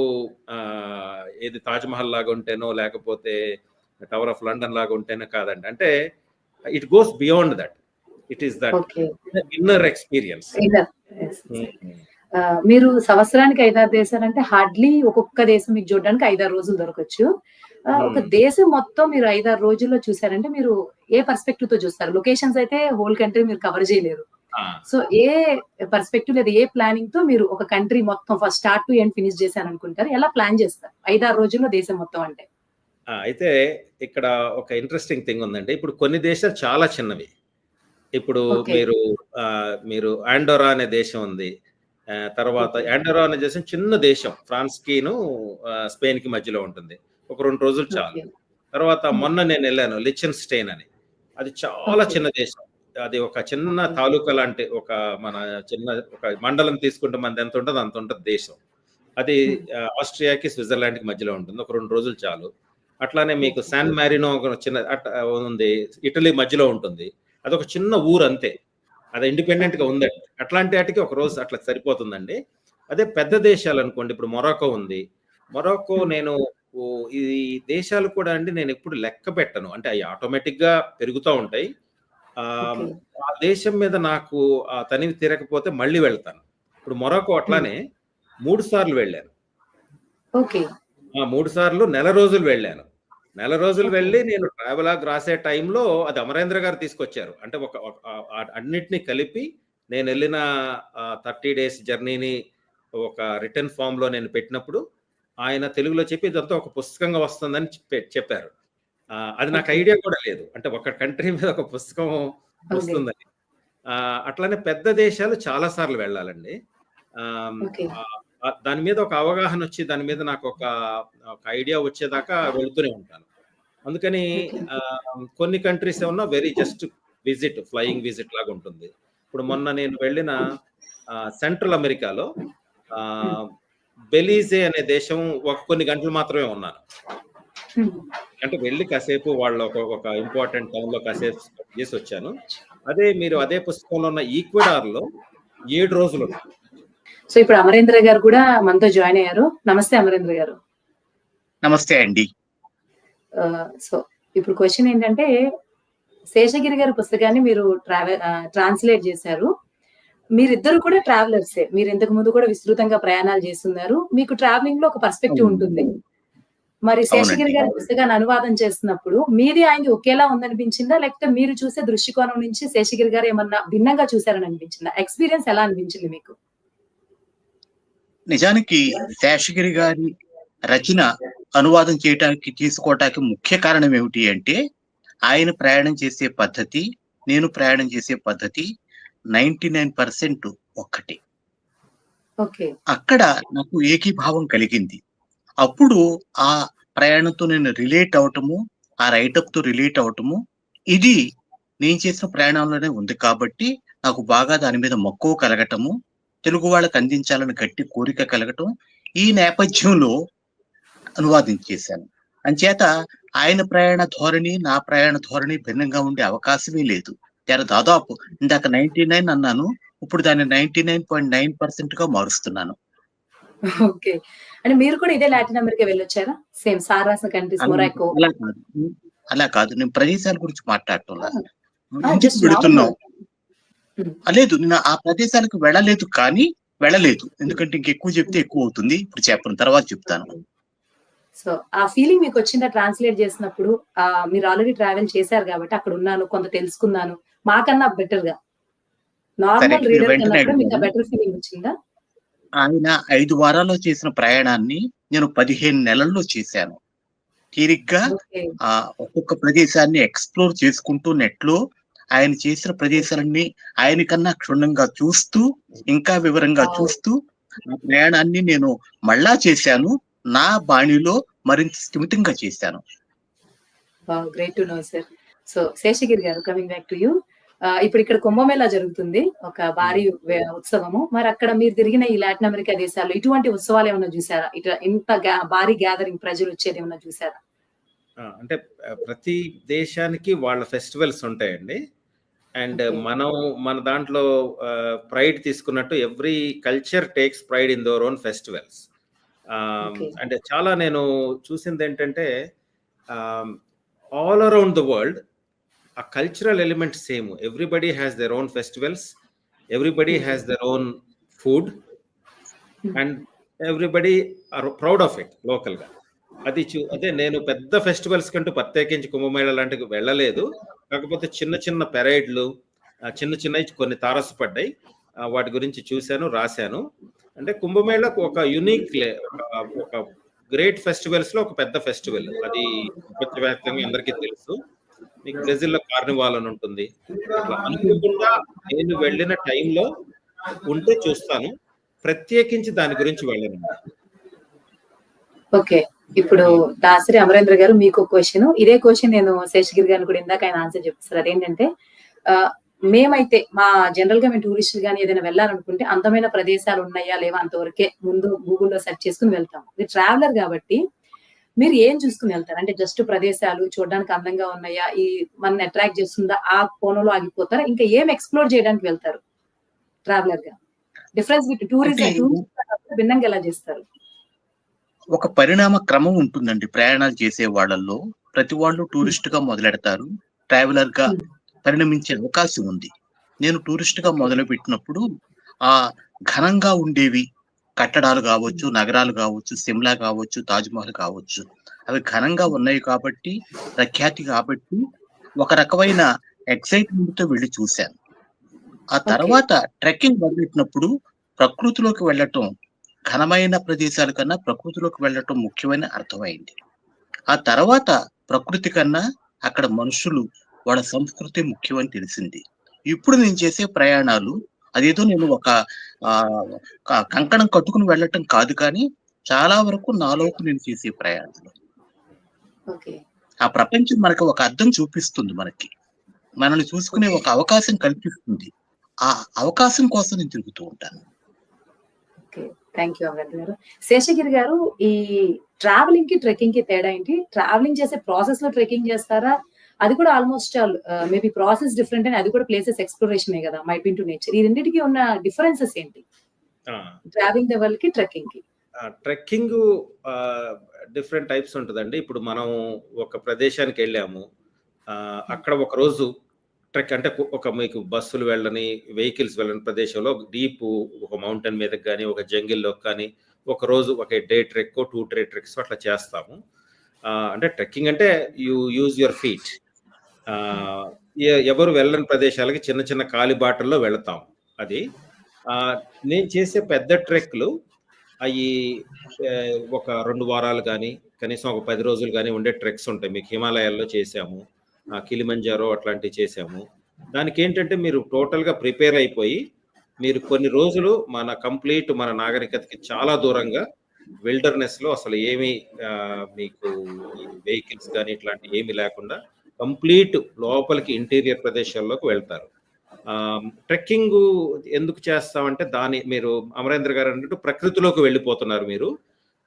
ఏది 'తాజ్‌మహల్' లాగా ఉంటేనో, లేకపోతే 'టవర్ ఆఫ్ లండన్' లాగా ఉంటేనో కాదండి. అంటే it goes beyond that. It is that okay. Inner experience. Inner. Yes. హ్మ్. మీరు సంవత్సరానికి 5, 6 దేశాలంటే హార్డ్‌లీ ఒక్కొక్క దేశం మీకు చూడడానికి 5, 6 రోజులు దొరకొచ్చు. ఒక హ్మ్. దేశం మొత్తం మీరు 5, 6 రోజుల్లో చూసారంటే మీరు ఏ పర్స్‌పెక్టివ్‌తో చూస్తారు? లొకేషన్స్ అయితే హోల్ కంట్రీ మీరు కవర్ చేయలేరు. ఆ! సో, ఏ పర్స్‌పెక్టివ్ లేదా ఏ ప్లానింగ్‌తో మీరు ఒక కంట్రీ మొత్తం first start to end finish చేశారనుకుంటారు? ఎలా ప్లాన్ చేస్తారు? 5, 6 రోజుల్లో దేశం మొత్తం అంటే? అయితే ఇక్కడ ఒక ఇంట్రెస్టింగ్ థింగ్ ఉందండి. ఇప్పుడు కొన్ని దేశాలు చాలా చిన్నవి. ఇప్పుడు ఓకే. మీరు ఆండోరా అనే దేశం ఉంది. తర్వాత ఓకే. ఆండోరా అనే దేశం చిన్న దేశం. ఫ్రాన్స్‌కిను స్పెయిన్‌కి మధ్యలో ఉంటుంది. ఒక 2 రోజులు చాలు. ఓకే. తర్వాత హ్మ్. మొన్న నేను ఎళ్ళాను లిచెన్‌స్టెయిన్ అని. అది చాలా ఓకే. చిన్న దేశం. అది ఒక చిన్న ఓకే. తాలూకా లాంటి మన చిన్న ఒక మండలం తీసుకుంటే మనదెంత ఉంటదో అంత ఉంటది దేశం. అది హ్మ్. ఆస్ట్రియాకి, స్విట్జర్లాండ్‌కి మధ్యలో ఉంటుంది. ఒక 2 రోజులు చాలు. అట్లానే మీకు ఓకే. సాన్ మారినో ఒక చిన్న ఉంది. ఇటలీ మధ్యలో ఉంటుంది. అదొక చిన్న ఊరంతే. అది ఇండిపెండెంట్‌గా ఓకే. ఉందండి. అట్లాంటి ఆటికి ఒక రోజు అట్లా సరిపోతుందండి. అదే పెద్ద దేశాలనుకోండి ఇప్పుడు మొరాకో ఉంది. మొరాకో హ్మ్. నేను ఈ దేశాలు కూడా అండి నేనెప్పుడు లెక్క పెట్టను. అంటే అయి ఆటోమేటిక్‌గా పెరుగుతా ఉంటాయి. ఆహ్, ఓకే. ఆ దేశం మీద నాకు ఆ తనివి తీరకపోతే మళ్ళీ వెళ్తాను. ఇప్పుడు మొరాకో హ్మ్. అట్లానే 3 సార్లు వెళ్ళాను. ఓకే. 3 సార్లు నెల రోజులు వెళ్ళాను. నెల రోజులు ఓకే. వెళ్ళి నేను ట్రావెలాగ్ రాసే టైంలో అది అమరేంద్ర గారు తీసుకొచ్చారు. అంటే ఒక ఒక అన్నిటిని కలిపి నేనెళ్ళిన 30 డేస్ జర్నీని ఒక రిటన్ ఫార్మ్‌లో నేను పెట్టినప్పుడు, ఆయన తెలుగులో చెప్పి ఇదంతా ఒక పుస్తకంగా వస్తుందని చెప్పారు. అది నాకు ఓకే. ఐడియా కూడా లేదు. అంటే ఒక కంట్రీ మీద ఒక పుస్తకం ఓకే. వస్తుందని. అట్లానే పెద్ద దేశాలు చాలా సార్లు వెళ్ళాలండి. ఆహ్, ఓకే. ఆహ్, దాని మీద ఒక అవగాహనొచ్చి, దాని మీద నాకొక ఒక ఐడియా వచ్చేదాకా వెళ్తూనే ఉంటాను. అందుకని ఓకే. కొన్ని కంట్రీస్ ఏమన్నా జస్ట్ ఫ్లయింగ్ విజిట్ లాగుంటుంది. ఇప్పుడు హ్మ్. మొన్న నేను వెళ్ళిన సెంట్రల్ అమెరికాలో హ్మ్. ఆహ్, బెలీజే అనే దేశం కొన్ని గంటలు మాత్రమే ఉన్నాను. హ్మ్. అంటే వెళ్లి కాసేపు వాళ్ళ ఒక ఇంపార్టెంట్ టౌన్‌లో కాసేపు స్పెండ్ చేసొచ్చాను. అదే పుస్తకంలో ఉన్న ఈక్వెడార్‌లో 7 రోజులున్నా. సో, ఇప్పుడు అమరేంద్ర గారు కూడా మనతో జాయిన్ అయ్యారు. నమస్తే అమరేంద్ర గారు. నమస్తే అండి. సో, ఇప్పుడు క్వెషన్ ఏంటంటే, శేషగిరి గారి పుస్తకాన్ని మీరు ట్రాన్స్‌లేట్ చేశారు. మీరిద్దరు కూడా ట్రావెలర్సే. మీరు ఇంతకు ముందు కూడా విస్తృతంగా ప్రయాణాలు చేసున్నారు. మీకు ట్రావెలింగ్‌లో ఒక పర్స్‌పెక్టివ్ అవునండి. ఉంటుంది. మరి శేషగిరి అవునండి. గారి పుస్తకాన్ని అనువాదం చేస్తున్నప్పుడు మీది ఆయనది ఒకేలా ఉందనిపించిందా? లేకపోతే మీరు చూసే దృష్టికోణం నుంచి శేషగిరి గారు ఏమన్నా భిన్నంగా చూసారని అనిపించిందా? ఎక్స్‌పీరియన్స్ ఎలా అనిపించింది మీకు? నిజానికి శేషగిరి గారి రచన అనువాదం తీసుకోవటానికి ముఖ్య కారణం ఏమిటి అంటే, ఆయన ప్రయాణం చేసే పద్ధతి, నేను ప్రయాణం చేసే పద్ధతి 99% ఒక్కటే. ఓకే. అక్కడ నాకు ఏకీభావం కలిగింది. అప్పుడు ఆ ప్రయాణంతో నేను రిలేట్ అవ్వటము, ఆ రైటప్‌తో రిలేట్ అవ్వటము, ఇది నేను చేసిన ప్రయాణంలోనే ఉంది కాబట్టి, నాకు బాగా దాని మీద మక్కువ కలగటము, తెలుగు వాళ్ళకి అందించాలని గట్టి కోరిక కలగటం, ఈ నేపథ్యంలో అనువాదించేశాను. అంచేత ఆయన ప్రయాణ ధోరణి, నా ప్రయాణ ధోరణి భిన్నంగా ఉండే అవకాశమే లేదు. దాదాపు ఇందాక 99 అన్నాను. ఇప్పుడు దాన్ని 99.9% గా మారుస్తున్నాను. ఓకే. అంటే మీరు కూడా ఇదే Latin America వెళ్ళొచ్చారా? Same Saras countries, అలా మొరాకో. అలా కాదు. అలా కాదు. నేను ప్రదేశాల గురించి మాట్లాడటంలా. ఎందుకు జస్ట్ వెళుతున్నాం? నార్మల్. హ్మ్. లేదు. నేను ఆ ప్రదేశాలకు వెళ్ళలేదు కానీ వెళ్ళలేదు. ఎందుకంటే ఇంకెక్కువ చెప్తే ఎక్కువ అవుతుంది. ఇప్పుడు చెప్పను. తర్వాత చెప్తాను. సో, ఆ ఫీలింగ్ మీకొచ్చిందా ట్రాన్స్‌లేట్ చేసినప్పుడు? మీరు ఆల్రెడీ ట్రావెల్ చేశారు కాబట్టి అక్కడున్నాను, కొంత తెలుసుకున్నాను. మాకన్నా బెటర్‌గా. సరే. నార్మల్ మీరు రీడర్ వెంటనే కన్నా కూడా మీకు ఆ అడిగారు. బెటర్ ఫీలింగ్ వచ్చిందా? ఆయన 5 వారాల్లో చేసిన ప్రయాణాన్ని నేను 15 నెలల్లో చేశాను. తీరిగ్గా ఓకే. ఒక్కొక్క ప్రదేశాన్ని ఎక్స్‌ప్లోర్ చేసుకుంటూ నెట్‌లో ఆయన చేసిన ప్రదేశాలన్నీ ఆయన కన్నా క్షుణ్ణంగా చూస్తూ, ఇంకా వివరంగా వావ్! చూస్తూ, ఆ ప్రయాణాన్ని నేను మళ్ళా చేశాను. నా బాణిలో మరింత స్థిమితంగా చేశాను. Wow! Great to know sir. So, Seshagiri గారు కమింగ్ బ్యాక్ టు యూ. ఇప్పుడు ఇక్కడ కుంభమేళా జరుగుతుంది. ఒక భారీ ఉత్సవము. మరక్కడ మీరు తిరిగిన ఈ లాటిన్ అమెరికా దేశాల్లో ఇటువంటి ఉత్సవాలేమన్నా చూసారా? ఇంత భారీ గ్యాదరింగ్ ప్రజలొచ్చేదేమన్నా చూసారా? అంటే ప్రతి దేశానికి వాళ్ళ ఫెస్టివల్స్ ఉంటాయండి. And okay. మన దాంట్లో ప్రైడ్ తీసుకున్నట్టు every culture takes pride in their own festivals. Okay. అంటే చాలా నేను చూసిందేంటంటే ఆల్ అరౌండ్ ద వరల్డ్ ఆ cultural element same. Everybody has their own festivals, everybody has their own food and everybody are proud of it లోకల్‌గా. అదే నేను పెద్ద festivals కంటూ ప్రత్యేకించి కుంభమేళా లాంటివి వెళ్ళలేదు. కాకపోతే చిన్న చిన్న పెరేడ్‌లు, చిన్న చిన్నయి కొన్ని తారసపడ్డాయి. వాటి గురించి చూసాను, రాసాను. అంటే కుంభమేళాకు ఒక యూనిక్ ఒక గ్రేట్ ఫెస్టివల్స్‌లో ఒక పెద్ద ఫెస్టివల్. అది ప్రపంచవ్యాప్తంగా అందరికీ తెలుసు. మీకు బ్రెజిల్‌లో కార్నివాల్ అని ఉంటుంది. అట్లా అనుకోకుండా నేను వెళ్ళిన టైంలో ఉంటే చూస్తాను. ప్రత్యేకించి దాని గురించి వెళ్ళనండి. ఓకే. ఇప్పుడు దాసరి అమరేంద్ర గారు మీకో క్వెషన్. ఇదే క్వెషన్ నేను శేషగిరి గారిని కూడా ఇందాక ఆయన ఆన్సర్ చెప్పేసారు. అదేంటంటే మేమైతే జనరల్‌గా మేము టూరిస్టులు గాని ఏదైనా వెళ్ళాలనుకుంటే అందమైన ప్రదేశాలు ఉన్నాయా? లేవా? అంతవరకే ముందు గూగుల్‌లో సెర్చ్ చేసుకొని వెళ్తాం. మీరు ట్రావెలర్ కాబట్టి మీరు ఏం చూసుకొని వెళ్తారు? అంటే జస్ట్ ప్రదేశాలు చూడడానికి అందంగా ఉన్నాయా? మనల్ని అట్రాక్ట్ చేస్తుందా? ఆ కోణంలో ఆగిపోతారా? ఇంకా ఏం ఎక్స్‌ప్లోర్ చేయడానికి వెళ్తారు ట్రావెలర్‌గా? డిఫరెన్స్ విత్ అంటే టూరిస్ట్ భిన్నంగా ఎలా చేస్తారు? ఒక పరిణామ క్రమం ఉంటుందండి ప్రయాణాలు చేసే వాళ్ళల్లో. ప్రతి వాళ్ళు టూరిస్ట్‌గా మొదలెడతారు. ట్రావెలర్‌గా హ్మ్. పరిణమించే అవకాశం ఉంది. నేను టూరిస్ట్‌గా ఓకే. మొదలుపెట్టినప్పుడు ఘనంగా ఉండేవి కట్టడాలు గావచ్చు, నగరాలు గావచ్చు, సిమ్లా గావచ్చు, తాజ్‌మహల్ కావచ్చు. అవి ఘనంగా ఉన్నాయి కాబట్టి, ప్రఖ్యాతి కాబట్టి, ఒక రకమైన ఎక్సైట్‌మెంట్‌తో వెళ్లి చూశాను. ఆ ఓకే. తర్వాత ట్రెక్కింగ్ మొదలెట్టినప్పుడు ప్రకృతిలోకి వెళ్ళటం, ఘనమైన ప్రదేశాల కన్నా ప్రకృతిలోకి వెళ్ళటం ముఖ్యమని అర్థమైంది. ఆ తర్వాత ప్రకృతి కన్నా అక్కడ మనుషులు, వాళ్ళ సంస్కృతి ముఖ్యమని తెలిసింది. ఇప్పుడు నేను చేసే ప్రయాణాలు అదేదో నేను ఒక ఆహ్, కంకణం కట్టుకొని వెళ్ళటం కాదు కానీ, చాలా వరకు నాలోపు నేను చేసే ప్రయాణాలు. ఓకే. ఆ ప్రపంచం మనకు ఒక అద్దం చూపిస్తుంది మనకి. మనల్ని చూసుకునే ఓకే. ఒక అవకాశం కల్పిస్తుంది. ఆ అవకాశం కోసం నేను తిరుగుతూ ఉంటాను. ఓకే. థాంక్ యూ అమరేంద్ర గారు. శేషగిరి గారు ఈ ట్రావెలింగ్‌కి, ట్రెక్కింగ్‌కి తేడా ఏంటి? ట్రావెలింగ్ చేసే ప్రాసెస్‌లో ట్రెక్కింగ్ చేస్తారా? అది కూడా ఆల్‌మోస్ట్ మేబీ ప్రాసెస్ డిఫరెంట్ అది కూడా ప్లేసెస్ ఎక్స్‌ప్లోరేషనే గదా! Might been to nature. ఈ రెండిటికి ఉన్న డిఫరెన్సెస్ ఏంటి? ఆ! ట్రావెలింగ్ లెవెల్‌కి, ట్రెక్కింగ్‌కి. ట్రెక్కింగు డిఫరెంట్ టైప్స్ ఉంటదండి. ఇప్పుడు మనం ఒక ప్రదేశానికెళ్ళాము. హ్మ్. అక్కడ ఒక రోజు ట్రెక్ అంటే మీకు బస్సులు వెళ్ళని, వెహికల్స్ వెళ్ళని ప్రదేశంలో ఒక మౌంటైన్ మీదకి గాని, ఒక జంగిల్‌లోకి కానీ, ఒక రోజు ఒక డే ట్రెక్కో, 2 డే ట్రెక్స్ అట్లా చేస్తాము. అంటే ట్రెక్కింగ్ అంటే యూ యూజ్ యువర్ ఫీట్. హ్మ్. ఆహ్, ఎవరు వెళ్ళని ప్రదేశాలకి చిన్న చిన్న కాలిబాటల్లో వెళతాం. అది. ఆహ్, నేను చేసే పెద్ద ట్రెక్‌లు అయి ఒక 2 వారాలు గాని, కనీసం ఒక 10 రోజులు గాని ఉండే ట్రెక్స్ ఉంటాయి. మీకు హిమాలయాల్లో చేశాము. కిలిమంజారో అట్లాంటివి చేశాము. దానికేంటంటే మీరు టోటల్‌గా ప్రిపేర్ అయిపోయి, మీరు కొన్ని రోజులు మన నాగరికతకి చాలా దూరంగా విల్డర్‌నెస్‌లో అసలు ఏమి మీకు ఈ వెహికల్స్ గాని ఇట్లాంటివి ఏమి లేకుండా కంప్లీట్ లోపలికి ఇంటీరియర్ ప్రదేశాల్లోకి వెళ్తారు. ట్రెక్కింగు ఎందుకు చేస్తామంటే మీరు అమరేంద్ర గారు అన్నట్టు ప్రకృతిలోకి వెళ్ళిపోతున్నారు మీరు.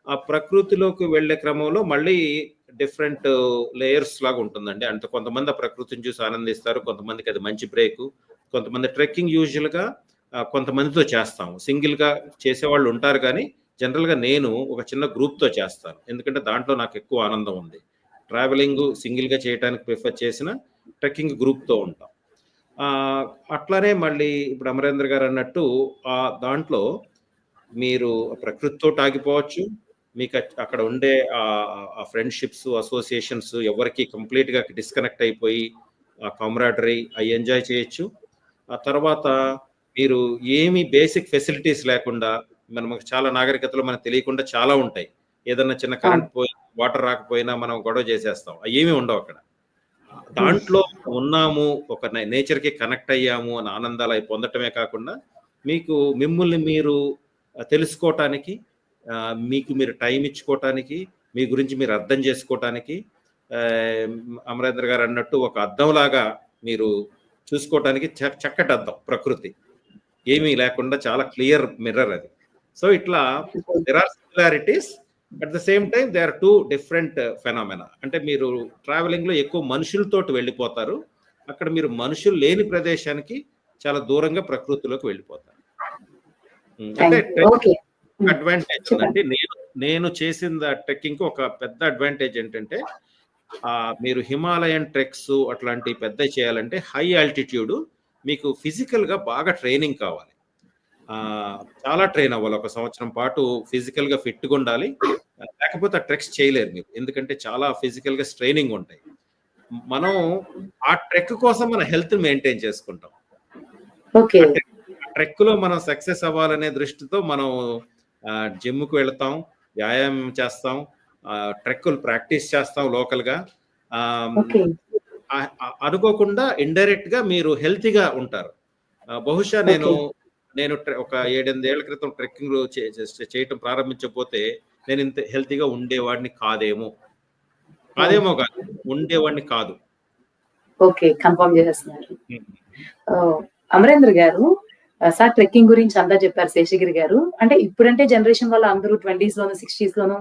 ఆ ప్రకృతిలోకి వెళ్ళే క్రమంలో మళ్ళీ డిఫరెంట్ లేయర్స్ లాగా ఉంటుందండి. అంటే కొంతమంది ఆ ప్రకృతిని చూసి ఆనందిస్తారు. కొంతమందికి అది మంచి బ్రేకు. కొంతమంది ట్రెక్కింగ్ యూజువల్‌గా కొంతమందితో చేస్తాము. సింగిల్‌గా చేసేవాళ్ళు ఉంటారు కానీ, జనరల్‌గా నేను ఒక చిన్న గ్రూప్‌తో చేస్తాను. ఎందుకంటే దాంట్లో నాకు ఎక్కువ ఆనందం ఉంది. ట్రావెలింగు సింగిల్‌గా చేయటానికి ప్రిఫర్ చేసిన, ట్రెక్కింగ్ గ్రూప్‌తో ఉంటాం. అట్లానే మళ్ళీ ఇప్పుడు అమరేంద్ర గారు అన్నట్టు దాంట్లో మీరు ప్రకృతితోటి ఆగిపోవచ్చు. మీకు అక్కడ ఉండే ఫ్రెండ్‌షిప్స్, అసోసియేషన్స్ ఎవరికీ కంప్లీట్‌గా డిస్కనెక్ట్ అయిపోయి కామ్రాడరీ అయి ఎంజాయ్ చేయొచ్చు. ఆ తర్వాత మీరు ఏమి బేసిక్ ఫెసిలిటీస్ లేకుండా మనకు చాలా నాగరికతలో మనకు తెలియకుండా చాలా ఉంటాయి. ఏదన్నా చిన్న కరెంట్ పోయి వాటర్ రాకపోయినా మనం గొడవ చేసేస్తాం. అయేమీ ఉండవు అక్కడ. దాంట్లో ఉన్నాము, ఒక నేచర్‌కి కనెక్ట్ అయ్యాము అని ఆనందాలు అయి పొందటమే కాకుండా, మీకు మిమ్మల్ని మీరు తెలుసుకోవటానికి, మీకు మీరు టైం ఇచ్చుకోవటానికి, మీ గురించి మీరు అర్థం చేసుకోవటానికి, అమరేంద్ర గారు అన్నట్టు ఒక అద్దంలాగా మీరు చూసుకోవటానికి చక్కటి అద్దం ప్రకృతి. ఏమీ లేకుండా చాలా క్లియర్ మిర్రర్ అది. సో ఇట్లా there are similarities. At the same time they are two different phenomena. అంటే మీరు ట్రావెలింగ్ లో ఎక్కువ మనుషులతోటి వెళ్ళిపోతారు. అక్కడ మీరు మనుషులు లేని ప్రదేశానికి చాలా దూరంగా ప్రకృతిలోకి వెళ్ళిపోతారు. అంటే అడ్వాంటేజ్ ఉందండి. నేను చేసిన ట్రెక్కింగ్ ఒక పెద్ద అడ్వాంటేజ్ ఏంటంటే, మీరు హిమాలయన్ ట్రెక్స్ అట్లాంటి పెద్ద చేయాలంటే హై ఆల్టిట్యూడ్ మీకు ఫిజికల్ గా బాగా ట్రైనింగ్ కావాలి. చాలా ట్రైన్ అవ్వాలి. ఒక సంవత్సరం పాటు ఫిజికల్ గా ఫిట్ గా ఉండాలి. లేకపోతే ఆ ట్రెక్స్ చేయలేరు మీరు. ఎందుకంటే చాలా ఫిజికల్ గా స్ట్రైనింగ్ ఉంటాయి. మనం ఆ ట్రెక్ కోసం మన హెల్త్ మెయింటైన్ చేసుకుంటాం. ట్రెక్ లో మనం సక్సెస్ అవ్వాలనే దృష్టితో మనం జిమ్ కు వెళ్తాం, వ్యాయామం చేస్తాం, ట్రెక్కులు ప్రాక్టీస్ చేస్తాం లోకల్ గా. అనుకోకుండా ఇండైరెక్ట్ గా మీరు హెల్తీగా ఉంటారు. బహుశా నేను ఒక 7-8 ఏళ్ల క్రితం ట్రెక్కింగ్ చేయటం ప్రారంభించకపోతే నేను ఇంత హెల్తీగా ఉండేవాడిని కాదేమో కాదు, ఉండేవాడిని కాదు. ఓకే, కన్ఫర్మ్ చేసేస్తున్నారు. అమరేంద్ర గారు, సార్ ట్రెక్కింగ్ గురించి అంతా చెప్పారు శేషగిరి గారు. అంటే ఇప్పుడంటే జనరేషన్ వాళ్ళు అందరూ 20s లోను 60s లోను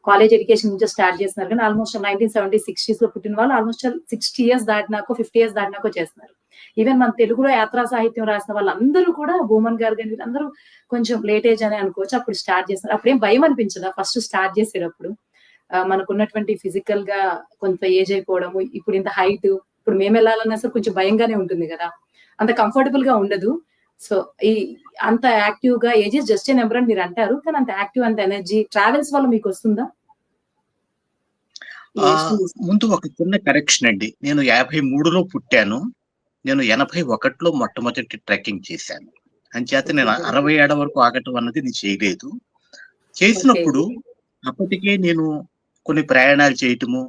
కాలేజ్ ఎడ్యుకేషన్ నుంచి స్టార్ట్ చేస్తున్నారు. కానీ ఆల్మోస్ట్ 1970s 60s లో పుట్టిన వాళ్ళు ఆల్మోస్ట్ 60 years దాటినాకో 50 years దాటినాకో చేస్తున్నారు. ఈవెన్ మన తెలుగులో యాత్రా సాహిత్యం రాసిన వాళ్ళందరూ కూడా భూమన్ గారు కానీ వీళ్ళందరూ కొంచెం లేట్ ఏజ్ అని అనుకోవచ్చు. అప్పుడు స్టార్ట్ చేస్తున్నారు. అప్పుడు ఏం భయం అనిపించదా ఫస్ట్ స్టార్ట్ చేసేటప్పుడు? మనకున్నటువంటి ఫిజికల్ గా కొంత ఏజ్ అయిపోవడము, ఇప్పుడు ఇంత హైట్, ఇప్పుడు మేము వెళ్ళాలన్నా సరే కొంచెం భయంగానే ఉంటుంది కదా, అంత కంఫర్టబుల్ గా ఉండదు. సో ఈ అంత యాక్టివ్ గా age is just a number అని మీరు అంటారు, కానీ అంత యాక్టివ్, అంత ఎనర్జీ ట్రావెల్స్ వల్ల మీకు వస్తుందా? ముందు ఒక చిన్న కరెక్షన్ అండి. నేను 53లో పుట్టాను. నేను 81లో మొట్టమొదటి ట్రెక్కింగ్ చేశాను. అంచేత నేను 67 వరకు ఆగటం అన్నది నేను చేయలేదు. చేసినప్పుడు అప్పటికే నేను కొన్ని ప్రయాణాలు చేయటము,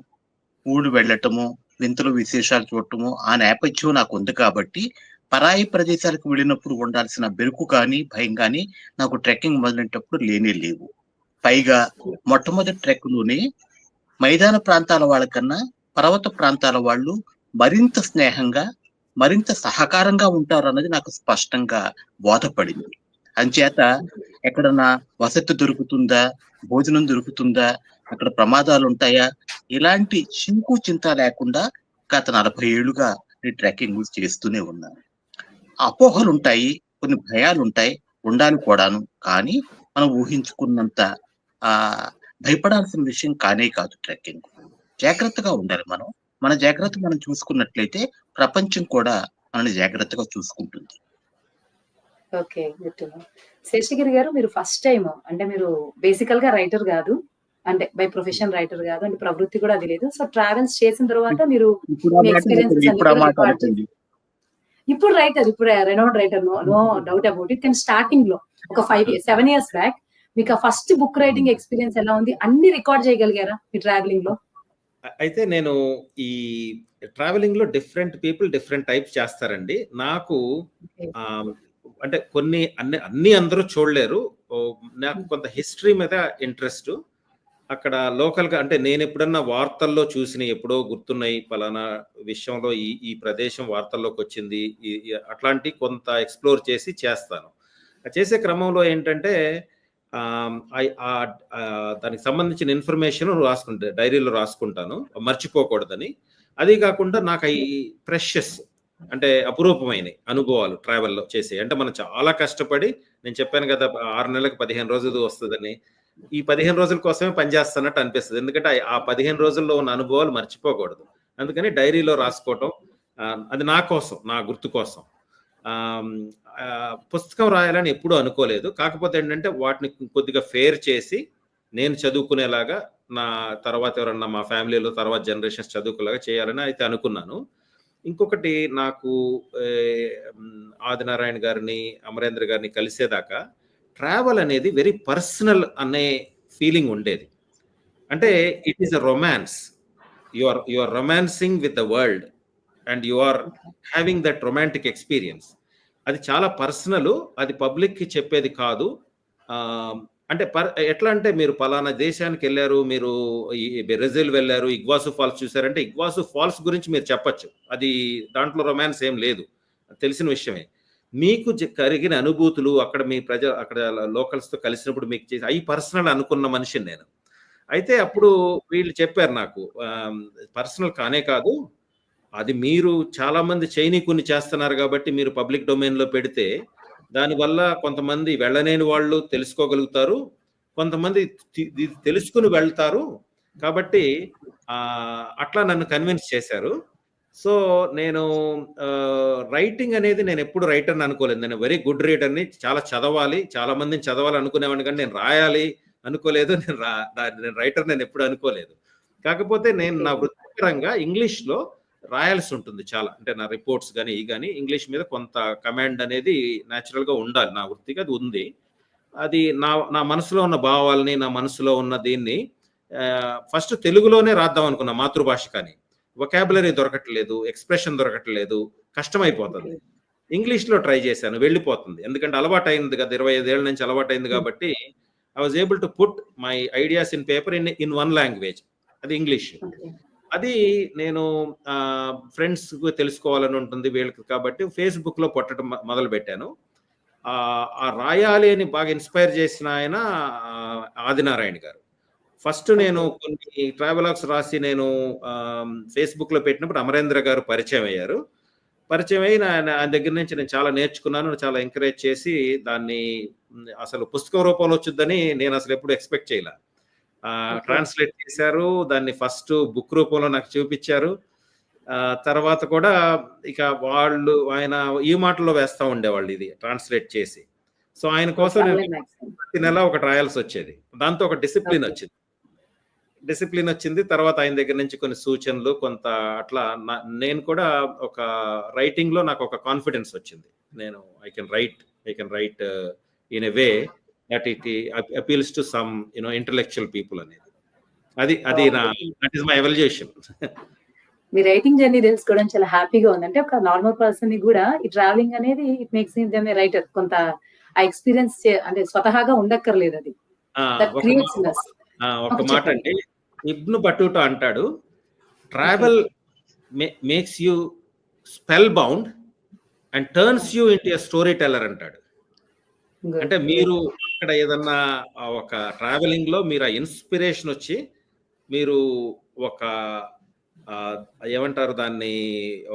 ఊళ్ళు వెళ్ళటము, వింతలు విశేషాలు చూడటము ఆ నేపథ్యం నాకు ఉంది కాబట్టి పరాయి ప్రదేశాలకు వెళ్ళినప్పుడు ఉండాల్సిన బెరుకు కానీ భయం కానీ నాకు ట్రెక్కింగ్ మొదలైనప్పుడు లేనే లేవు. పైగా మొట్టమొదటి ట్రెక్లోనే మైదాన ప్రాంతాల వాళ్ళకన్నా పర్వత ప్రాంతాల వాళ్ళు మరింత స్నేహంగా, మరింత సహకారంగా ఉంటారు అన్నది నాకు స్పష్టంగా బోధపడింది. అంచేత ఎక్కడన్నా వసతి దొరుకుతుందా, భోజనం దొరుకుతుందా, అక్కడ ప్రమాదాలు ఉంటాయా, ఇలాంటి చింకు చింత లేకుండా గత 40 ఏళ్లుగా ఈ ట్రెక్కింగ్ చేస్తూనే ఉన్నాను. అపోహలు ఉంటాయి, కొన్ని భయాలు ఉంటాయి, ఉండాలి కూడాను. కానీ మనం ఊహించుకున్నంత భయపడాల్సిన విషయం కానే కాదు ట్రెక్కింగ్. జాగ్రత్తగా ఉండాలి మనం. మన జాగ్రత్త మనం చూసుకున్నట్లయితే ప్రపంచం కూడా మనని జాగ్రత్తగా చూసుకుంటుంది. ఓకే, శేషగిరి గారు, మీరు ఫస్ట్ టైం అంటే మీరు బేసికల్ గా రైటర్ కాదు, అంటే బై ప్రొఫెషన్ రైటర్ కాదు, అంటే ప్రవృత్తి కూడా అది లేదు. సో ట్రావెల్స్ చేసిన తర్వాత మీరు ఇప్పుడు రైటర్, ఇప్పుడు renowned writer, no doubt about it. కానీ స్టార్టింగ్ లో ఒక 7 years బ్యాక్ మీకు ఫస్ట్ బుక్ రైటింగ్ ఎక్స్పీరియన్స్ ఎలా ఉంది? అన్ని రికార్డ్ చేయగలిగారా ఈ ట్రావెలింగ్ లో? అయితే నేను ఈ ట్రావెలింగ్ లో డిఫరెంట్ పీపుల్ డిఫరెంట్ టైప్స్ చేస్తారండి. నాకు అంటే అన్ని అందరూ చూడలేరు. నాకు కొంత హిస్టరీ మీద ఇంట్రెస్ట్. అక్కడ లోకల్ గా అంటే నేను ఎప్పుడన్నా వార్తల్లో చూసిన ఎప్పుడో గుర్తున్నాయి, పలానా విషయంలో ఈ ప్రదేశం వార్తల్లోకి వచ్చింది, అట్లాంటి కొంత ఎక్స్ప్లోర్ చేసి చేస్తాను. చేసే క్రమంలో ఏంటంటే దానికి సంబంధించిన ఇన్ఫర్మేషన్ డైరీలో రాసుకుంటాను, మర్చిపోకూడదని. అది కాకుండా నాకు అవి ప్రెషస్, అంటే అపురూపమైన అనుభవాలు ట్రావెల్‌లో చేసేయి. అంటే మనం చాలా కష్టపడి నేను చెప్పాను కదా! 6 నెలలకు 15 రోజులు వస్తదని. ఈ 15 రోజుల కోసమే పని చేస్తున్నట్టు అనిపిస్తది. ఎందుకంటే ఆ 15 రోజుల్లో ఉన్న అనుభవాలు మర్చిపోకూడదు. అందుకని డైరీలో రాసుకోవటం అది నా కోసం, నా గుర్తు కోసం. ఆహ్, పుస్తకం రాయాలని ఎప్పుడూ అనుకోలేదు. కాకపోతే ఏంటంటే వాటిని కొద్దిగా ఫేర్ చేసి నేను చదువుకునేలాగా నా తర్వాత ఎవరన్నా మా ఫ్యామిలీలో తర్వాత జనరేషన్స్ చదువుకునేలాగా చేయాలని అయితే అనుకున్నాను. ఇంకొకటి నాకు ఆదినారాయణ గారిని, అమరేంద్ర గారిని కలిసేదాకా ట్రావెల్ అనేది వెరీ పర్సనల్ అనే ఫీలింగ్ ఉండేది. అంటే it is a romance. You are romancing with the world and you are having that romantic experience. అది చాలా పర్సనల్. అది పబ్లిక్‌కి చెప్పేది కాదు. అంటే ఎట్లా అంటే మీరు పలానా దేశానికెళ్లారు, మీరు ఈ బ్రెజిల్ వెళ్లారు, ఇగ్వాసు ఫాల్స్ చూసారంటే ఇగ్వాసు ఫాల్స్ గురించి మీరు చెప్పొచ్చు. అది దాంట్లో రొమాన్స్ ఏం లేదు. తెలిసిన విషయమే. మీకు కలిగిన అనుభూతులు అక్కడ మీ అక్కడ లోకల్స్‌తో కలిసినప్పుడు మీకు చేసి అయి పర్సనల్ అనుకున్న మనిషిని నేను. అయితే అప్పుడు వీళ్ళు చెప్పారు నాకు పర్సనల్ కానే కాదు. అది మీరు చాలా మంది చైనీకుని చేస్తున్నారు కాబట్టి మీరు పబ్లిక్ డొమైన్‌లో పెడితే దానివల్ల కొంతమంది వెళ్ళలేని వాళ్ళు తెలుసుకోగలుగుతారు. కొంతమంది తెలుసుకుని వెళ్తారు. కాబట్టి అట్లా నన్ను కన్విన్స్ చేశారు. సో నేను రైటింగ్ అనేది నేను ఎప్పుడు రైటర్‌ని అనుకోలేదు. నేను వెరీ గుడ్ రీడర్‌ని. చాలా చదవాలి. చాలా మందిని చదవాలి అనుకునేవాడిని కానీ నేను రాయాలి అనుకోలేదు. నేను రైటర్ నేను ఎప్పుడు అనుకోలేదు. కాకపోతే నేను నా వృత్తిపరంగా ఇంగ్లీష్‌లో రాయాల్సి ఉంటుంది చాలా. అంటే నా రిపోర్ట్స్ గాని, ఇంగ్లీష్ మీద కొంత కమాండ్ అనేది నేచురల్‌గా ఉండాలి. నా వృత్తికి అది ఉంది. అది నా మనసులో ఉన్న భావాల్ని, నా మనసులో ఉన్న దీన్ని ఫస్ట్ తెలుగులోనే రాద్దాం అనుకున్నా మాతృభాష కానీ. వొకాబులరీ దొరకట్లేదు, ఎక్స్‌ప్రెషన్ దొరకట్లేదు, కష్టమైపోతుంది. ఇంగ్లీష్‌లో ట్రై చేశాను. వెళ్ళిపోతుంది. ఎందుకంటే అలవాటయింది కదా! 25 ఏళ్ల నుంచి అలవాటయింది కాబట్టి I was able to put my ideas in paper in one language. అది ఇంగ్లీష్. అది నేను ఫ్రెండ్స్‌కి తెలుసుకోవాలని ఉంటుంది వీళ్ళకి కాబట్టి ఫేస్‌బుక్‌లో పెట్టడం మొదలుపెట్టాను. ఆ రాయాలి అని బాగా ఇన్‌స్పైర్ చేసిన ఆయన ఆదినారాయణ గారు. ఫస్ట్ నేను కొన్ని ట్రావెలాగ్స్ రాసి నేను ఫేస్‌బుక్‌లో పెట్టినప్పుడు అమరేంద్ర గారు పరిచయం అయ్యారు. పరిచయం అయ్యి ఆయన దగ్గర నుంచి నేను చాలా నేర్చుకున్నాను. చాలా ఎంకరేజ్ చేసి దాన్ని అసలు పుస్తకం రూపంలో వచ్చిద్దని నేను అసలు ఎప్పుడు ఎక్స్‌పెక్ట్ చేయలా. ట్రాన్స్లేట్ చేశారు. దాన్ని ఫస్ట్ బుక్ రూపంలో నాకు చూపించారు. తర్వాత కూడా ఇక ఆయన ఈ మాటల్లో వేస్తా ఉండేవాళ్ళు ఇది ట్రాన్స్లేట్ చేసి. సో ఆయన కోసం ప్రతి నెల ఒకటి రాయాల్సి వచ్చేది. దాంతో ఒక డిసిప్లిన్ వచ్చింది. తర్వాత ఆయన దగ్గర నుంచి కొన్ని సూచనలు కొంత అట్లా నేను కూడా ఒక రైటింగ్ లో నాకు ఒక కాన్ఫిడెన్స్ వచ్చింది. నేను I can write in a way that it appeals to some intellectual people అనేది. అది that is my evolution. Me writing journey తెలుసుకోవడం చాలా హ్యాపీగా ఉంది. అంటే ఒక నార్మల్ పర్సన్ ని కూడా ఈ ట్రావెలింగ్ అనేది it makes him a writer. కొంత ఆ ఎక్స్‌పీరియన్స్ అంటే స్వతహాగా ఉండక్కర్లేదు అది. ఒక మాట అంటే ఇబ్న్ బటూటా అంటాడు, travel makes you spell bound and turns you into a story teller అంటాడు. అంటే మీరు అక్కడ ఏదన్నా ఒక ట్రావెలింగ్ లో మీరు ఆ ఇన్స్పిరేషన్ వచ్చి మీరు ఒక ఏమంటారు దాన్ని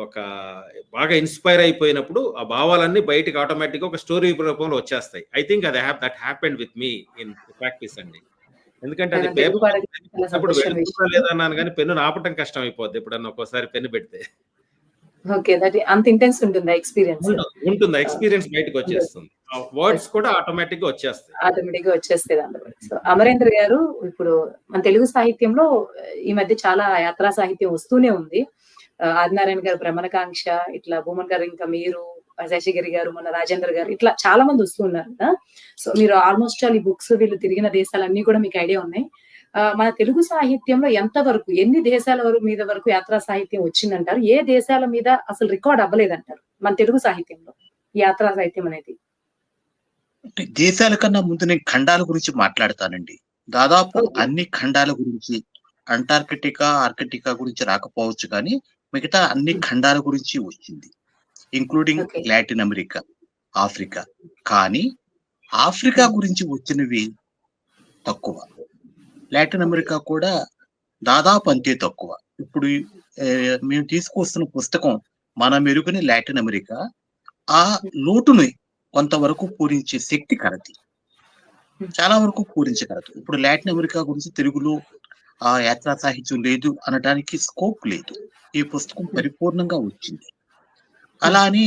ఒక బాగా ఇన్స్పైర్ అయిపోయినప్పుడు ఆ భావాలన్నీ బయటకు ఆటోమేటిక్ గా ఒక స్టోరీ రూపంలో వచ్చేస్తాయి. ఐ థింక్ అది that happened with me in practice అండి. ఎందుకంటే అది పేపర్ లేదన్నాను కానీ పెన్ను ఆపటం కష్టం అయిపోద్ది ఎప్పుడన్నా ఒక్కోసారి పెన్ను పెడితే. ఓకే, దట్ అంత ఇంటెన్స్ ఉంటుంది ఎక్స్‌పీరియన్స్. ఉంటుంది, ఎక్స్‌పీరియన్స్ బయటకు వచ్చేస్తుంది. వర్డ్స్ కూడా ఆటోమేటిక్ గా వచ్చేస్తాయి అందులో. సో అమరేంద్ర గారు ఇప్పుడు మన తెలుగు సాహిత్యంలో ఈ మధ్య చాలా యాత్రా సాహిత్యం వస్తూనే ఉంది. ఆదినారాయణ గారు భ్రమణకాంక్ష, ఇట్లా భూమన్ గారు, ఇంకా మీరు, శశిగిరి గారు, మన రాజేంద్ర గారు, ఇట్లా చాలా మంది వస్తూ ఉన్నారు కదా. సో మీరు ఆల్మోస్ట్ ఆల్ ఈ బుక్స్ వీళ్ళు తిరిగిన దేశాలన్నీ కూడా మీకు ఐడియా ఉన్నాయి. మన తెలుగు సాహిత్యంలో ఎంతవరకు ఎన్ని దేశాల మీద వరకు యాత్రా సాహిత్యం వచ్చిందంటారు? ఏ దేశాల మీద అసలు రికార్డ్ అవ్వలేదంటారు మన తెలుగు సాహిత్యంలో యాత్రా సాహిత్యం అనేది? దేశాల కన్నా ముందు నేను ఖండాల గురించి మాట్లాడతానండి. దాదాపు అన్ని ఖండాల గురించి, ఆర్కిటికా గురించి రాకపోవచ్చు కానీ మిగతా అన్ని ఖండాల గురించి వచ్చింది, ఇంక్లూడింగ్ లాటిన్ అమెరికా, ఆఫ్రికా. కానీ ఆఫ్రికా గురించి వచ్చినవి తక్కువ. లాటిన్ అమెరికా కూడా దాదాపు అంతే తక్కువ. ఇప్పుడు మేము తీసుకొస్తున్న పుస్తకం మన మెరుగుని లాటిన్ అమెరికా ఆ లోటుని కొంతవరకు పూరించే శక్తి కలది, చాలా వరకు పూరించగలదు. ఇప్పుడు లాటిన్ అమెరికా గురించి తెలుగులో ఆ యాత్రా సాహిత్యం లేదు అనడానికి స్కోప్ లేదు. ఈ పుస్తకం పరిపూర్ణంగా వచ్చింది. అలా అని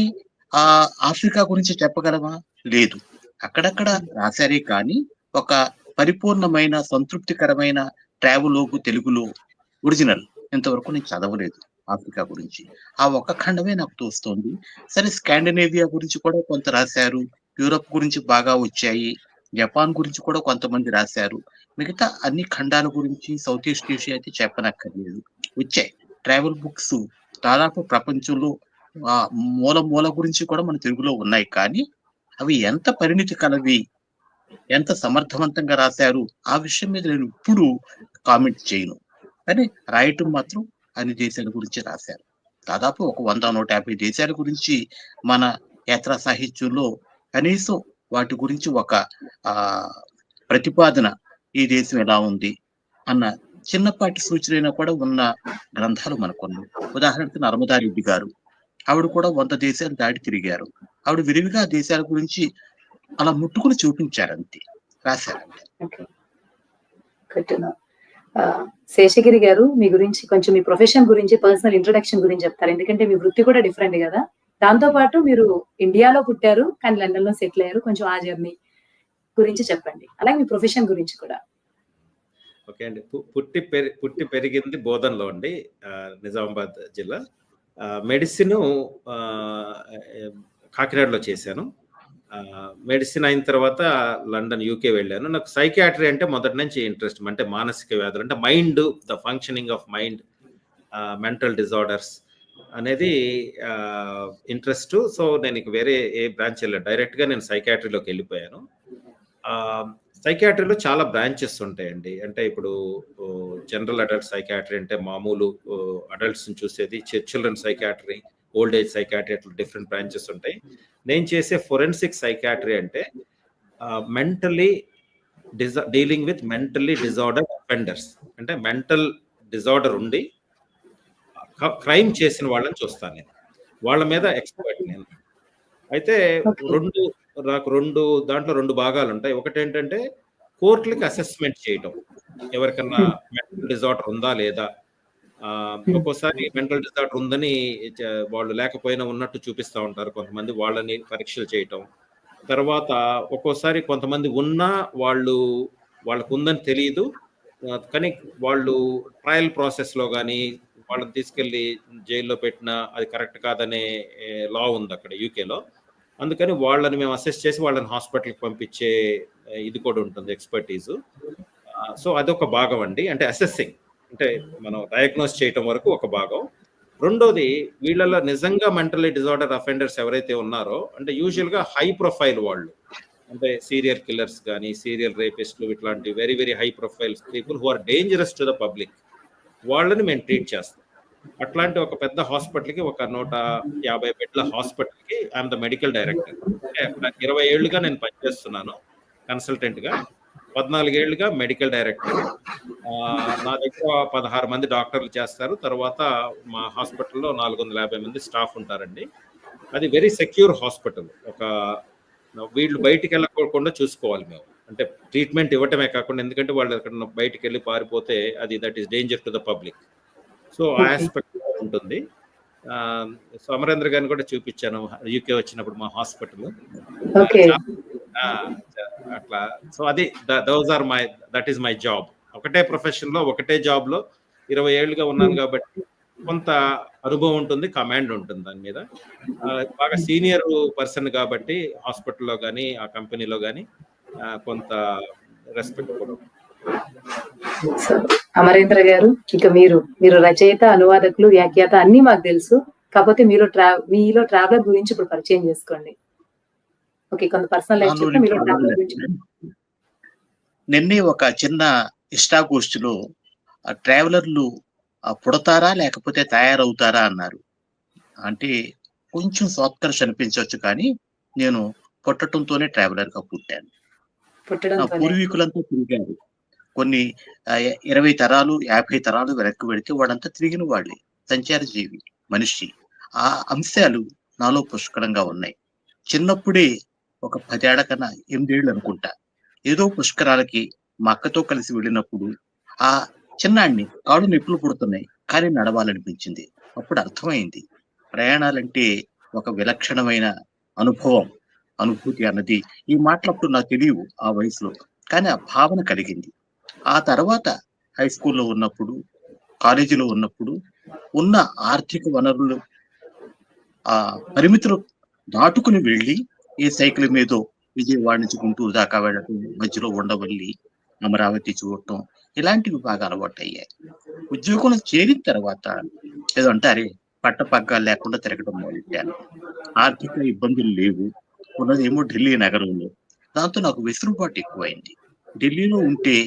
ఆఫ్రికా గురించి చెప్పగలమా? లేదు. అక్కడక్కడ రాశారే కానీ ఒక పరిపూర్ణమైన సంతృప్తికరమైన ట్రావెలోగు తెలుగులో ఒరిజినల్ ఇంతవరకు నేను చదవలేదు ఆఫ్రికా గురించి. ఆ ఒక్క ఖండమే నాకు తోస్తోంది. సరే, స్కాండినేవియా గురించి కూడా కొంత రాశారు, యూరప్ గురించి బాగా వచ్చాయి, జపాన్ గురించి కూడా కొంతమంది రాశారు. మిగతా అన్ని ఖండాల గురించి సౌత్ ఈస్ట్ ఏషియా అయితే చెప్పనక్కర్లేదు, వచ్చాయి. ట్రావెల్ బుక్స్ దాదాపు ప్రపంచంలో మూల మూల గురించి కూడా మన తెలుగులో ఉన్నాయి. కానీ అవి ఎంత పరిణితి కలవి, ఎంత సమర్థవంతంగా రాశారు ఆ విషయం మీద నేను ఇప్పుడు కామెంట్ చేయను. కానీ రాయటం మాత్రం అన్ని దేశాల గురించి రాశారు. దాదాపు ఒక 100-150 దేశాల గురించి మన యాత్రా సాహిత్యంలో కనీసం వాటి గురించి ఒక ప్రతిపాదన, ఈ దేశం ఎలా ఉంది అన్న చిన్నపాటి సూచన కూడా ఉన్న గ్రంథాలు మనకున్నాయి. ఉదాహరణకు నర్మదారెడ్డి గారు, ఆవిడ కూడా 100 దేశాలు దాటి తిరిగారు. ఆవిడ విరివిగా దేశాల గురించి అలా ముట్టుకుని చూపించారు, అంతే, రాశారంటే. శేషగిరి గారు, మీ గురించి కొంచెం మీ ప్రొఫెషన్ గురించి, పర్సనల్ ఇంట్రొడక్షన్ గురించి చెప్తారు. ఎందుకంటే మీ వృత్తి కూడా డిఫరెంట్ కదా. దాంతో పాటు మీరు ఇండియాలో పుట్టారు కానీ లండన్ లో సెటిల్ అయ్యారు. కొంచెం ఆ జర్నీ గురించి చెప్పండి, అలాగే మీ ప్రొఫెషన్ గురించి కూడా. ఓకే అండి. పుట్టి పెరిగింది బోధన్లో అండి, నిజామాబాద్ జిల్లా. మెడిసిన్ కాకినాడలో చేశాను. మెడిసిన్ అయిన తర్వాత లండన్, యూకే వెళ్ళాను. నాకు సైకియాట్రీ అంటే మొదటి నుంచి ఇంట్రెస్ట్. అంటే మానసిక వ్యాధులు, అంటే mind, the functioning of mind, mental disorders అనేది ఇంట్రెస్ట్. సో నేను ఇక వేరే ఏ బ్రాంచ్ వెళ్ళాను, డైరెక్ట్గా నేను సైకియాట్రీలోకి వెళ్ళిపోయాను. సైకియాట్రీలో చాలా బ్రాంచెస్ ఉంటాయండి. అంటే ఇప్పుడు జనరల్ అడల్ట్ సైకియాట్రీ అంటే మామూలు అడల్ట్స్ని చూసేది, children psychiatry, old age psychiatry, అట్లా డిఫరెంట్ బ్రాంచెస్ ఉంటాయి. నేను చేసే ఫోరెన్సిక్ సైకియాట్రీ అంటే mentally dealing with mentally disorder offenders. అంటే మెంటల్ డిజార్డర్ ఉండి క్రైమ్ చేసిన వాళ్ళని చూస్తాను నేను, వాళ్ళ మీద ఎక్స్పర్ట్ నేను. అయితే దాంట్లో రెండు భాగాలు ఉంటాయి. ఒకటి ఏంటంటే కోర్టులకి అసెస్మెంట్ చేయటం, ఎవరికన్నా మెంటల్ డిజార్డర్ ఉందా లేదా. ఒక్కోసారి మెంటల్ డిజార్డర్ ఉందని వాళ్ళు లేకపోయినా ఉన్నట్టు చూపిస్తూ ఉంటారు కొంతమంది, వాళ్ళని పరీక్షలు చేయటం. తర్వాత ఒక్కోసారి కొంతమంది ఉన్నా వాళ్ళకు ఉందని తెలియదు, కానీ వాళ్ళు ట్రయల్ ప్రాసెస్లో కానీ వాళ్ళని తీసుకెళ్ళి జైల్లో పెట్టినా అది కరెక్ట్ కాదనే లా ఉంది అక్కడ యూకేలో. అందుకని వాళ్ళని మేము అసెస్ చేసి వాళ్ళని హాస్పిటల్కి పంపించే ఇది కూడా ఉంటుంది, ఎక్స్పర్టీజు. సో అదొక భాగం అండి, అంటే అసెస్సింగ్, అంటే మనం డయాగ్నోస్ చేయటం వరకు ఒక భాగం. రెండోది, వీళ్ళలో నిజంగా మెంటల్లీ డిజార్డర్ అఫెండర్స్ ఎవరైతే ఉన్నారో, అంటే యూజువల్గా హై ప్రొఫైల్ వాళ్ళు, అంటే సీరియల్ కిల్లర్స్ కానీ, సీరియల్ రేపిస్టులు, ఇట్లాంటి very very high profile people who are dangerous to the public, వాళ్ళని మేము ట్రీట్ చేస్తాం. అట్లాంటి ఒక పెద్ద హాస్పిటల్కి, ఒక 150 బెడ్ల హాస్పిటల్కి ఐఎమ్ ద మెడికల్ డైరెక్టర్. అంటే అక్కడ 20 ఏళ్ళుగా నేను పనిచేస్తున్నాను కన్సల్టెంట్గా, 14 ఏళ్ళుగా మెడికల్ డైరెక్టర్. నా దగ్గర 16 మంది డాక్టర్లు చేస్తారు. తర్వాత మా హాస్పిటల్లో 450 మంది స్టాఫ్ ఉంటారండి. అది వెరీ సెక్యూర్ హాస్పిటల్. వీళ్ళు బయటికి వెళ్ళకుండా చూసుకోవాలి మేము, అంటే ట్రీట్మెంట్ ఇవ్వటమే కాకుండా, ఎందుకంటే వాళ్ళు ఎక్కడ బయటికి వెళ్ళి పారిపోతే అది that is danger to the public. So ఆ ఆస్పెక్ట్ ఉంటుంది. సో అమరేంద్ర గారిని కూడా చూపించాను యూకే వచ్చినప్పుడు మా హాస్పిటల్ అట్లా. సో అది దట్ ఈస్ మై జాబ్. ఒకటే ప్రొఫెషన్ లో, ఒకటే జాబ్ లో 20 ఏళ్ళుగా ఉన్నాను కాబట్టి కొంత అనుభవం ఉంటుంది, కమాండ్ ఉంటుంది దాని మీద. బాగా సీనియర్ పర్సన్ కాబట్టి హాస్పిటల్లో కానీ ఆ కంపెనీలో కానీ కొంత రెస్పెక్ట్ కూడా. అమరేంద్ర గారు, ఇక మీరు రచయిత, అనువాదకులు, వ్యాఖ్యాత అన్ని మాకు తెలుసు. కాకపోతే మీలో ట్రావెలర్ గురించి ఇప్పుడు పరిచయం చేసుకోండి. ఓకే, కొంత పర్సనల్ లైఫ్ చెప్తే మీలో ట్రావెలర్ గురించి. నిన్నే ఒక చిన్న ఇష్టాగోష్ఠిలో ట్రావెలర్లు పుడతారా లేకపోతే తయారవుతారా అన్నారు. అంటే కొంచెం సోత్కర్ష అనిపించవచ్చు, కానీ నేను పుట్టడంతోనే ట్రావెలర్ గా పుట్టాను. నా పూర్వీకులంతా తిరిగారు. కొన్ని 20 తరాలు 50 తరాలు వెనక్కి వెళితే వాడంతా తిరిగిన వాళ్ళే, సంచార జీవి మనిషి. ఆ అంశాలు నాలో పుష్కలంగా ఉన్నాయి. చిన్నప్పుడే ఒక 10 ఏళ్ల కన్నా 8 ఏళ్ళు అనుకుంటా. ఏదో పుష్కరాలకి మా అక్కతో కలిసి వెళ్ళినప్పుడు ఆ చిన్నాడిని కాళ్ళు నొప్పులు పుడుతున్నాయి. కానీ నడవాలనిపించింది. అప్పుడు అర్థమైంది. ప్రయాణాలంటే ఒక విలక్షణమైన అనుభవం, అనుభూతి అన్నది ఈ మాటలు అప్పుడు నాకు తెలియవు ఆ వయసులో. కానీ ఆ భావన కలిగింది. ఆ తర్వాత హై స్కూల్‌లో ఉన్నప్పుడు, కాలేజీలో ఉన్నప్పుడు ఉన్న ఆర్థిక వనరులు పరిమితులు దాటుకుని వెళ్ళి ఏ సైకిల్ మీదో విజయవాడ నుంచి గుంటూరు దాకా వెళ్ళటం, మధ్యలో ఉండవల్లి, అమరావతి చూడటం ఇలాంటివి బాగా అలవాటయ్యాయి. ఉద్యోగంలో చేరిన తర్వాత ఏదో అంటారే పట్టపగ్గాలు లేకుండా తిరగడం మొదలెట్టాను. ఆర్థిక ఇబ్బందులు లేవు. ఉన్నదేమో ఢిల్లీ నగరంలో. దాంతో నాకు వెసులుబాటు ఎక్కువైంది. ఢిల్లీలో ఉంటే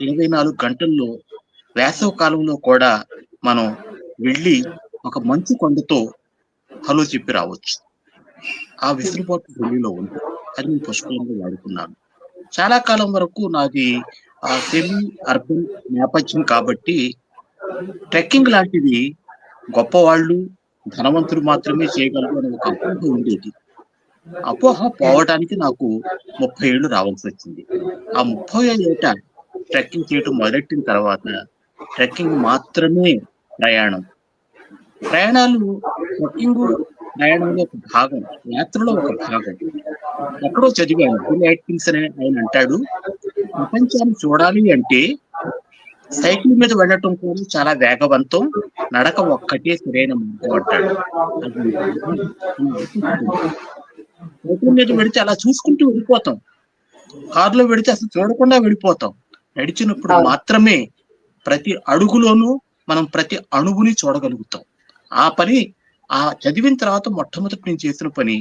24 గంటల్లో వేసవి కాలంలో కూడా మనం వెళ్ళి ఒక మంచు కొండతో హలో చెప్పి రావచ్చు. ఆ వెసులుబాటు ఢిల్లీలో ఉంది. అది నేను పుష్కలంగా వాడుకున్నాను. చాలా కాలం వరకు నాది సెమీ అర్బన్ నేపథ్యం కాబట్టి ట్రెక్కింగ్ లాంటిది గొప్పవాళ్ళు, ధనవంతులు మాత్రమే చేయగలరు అనే ఒక అపోహ ఉండేది. అపోహ పోవటానికి నాకు 30 ఏళ్ళు రావాల్సొచ్చింది. ఆ 30 ఏట ట్రెక్కింగ్ చేయటం మొదలెట్టిన తర్వాత ట్రెక్కింగ్ మాత్రమే ప్రయాణం. ప్రయాణాలు ట్రెక్కింగు ప్రయాణంలో ఒక భాగం. యాత్రలో ఒక భాగం. ఎక్కడో చదివాను. బిల్ అట్కిన్స్ అనే ఆయన అంటాడు, ప్రపంచాన్ని చూడాలి అంటే సైకిల్ మీద వెళ్ళటం కూడా చాలా వేగవంతం. నడక ఒక్కటే సరైన మార్గం అంటాడు. అది సైకిల్ మీద వెడితే అలా చూసుకుంటూ వెళ్ళిపోతాం. కారులో వెడితే అసలు చూడకుండా వెళ్ళిపోతాం. నడిచినప్పుడు మాత్రమే ప్రతి అడుగులోనూ మనం ప్రతి అణువుని చూడగలుగుతాం. ఆ పని చదివిన తర్వాత మొట్టమొదటి నేను చేసిన పని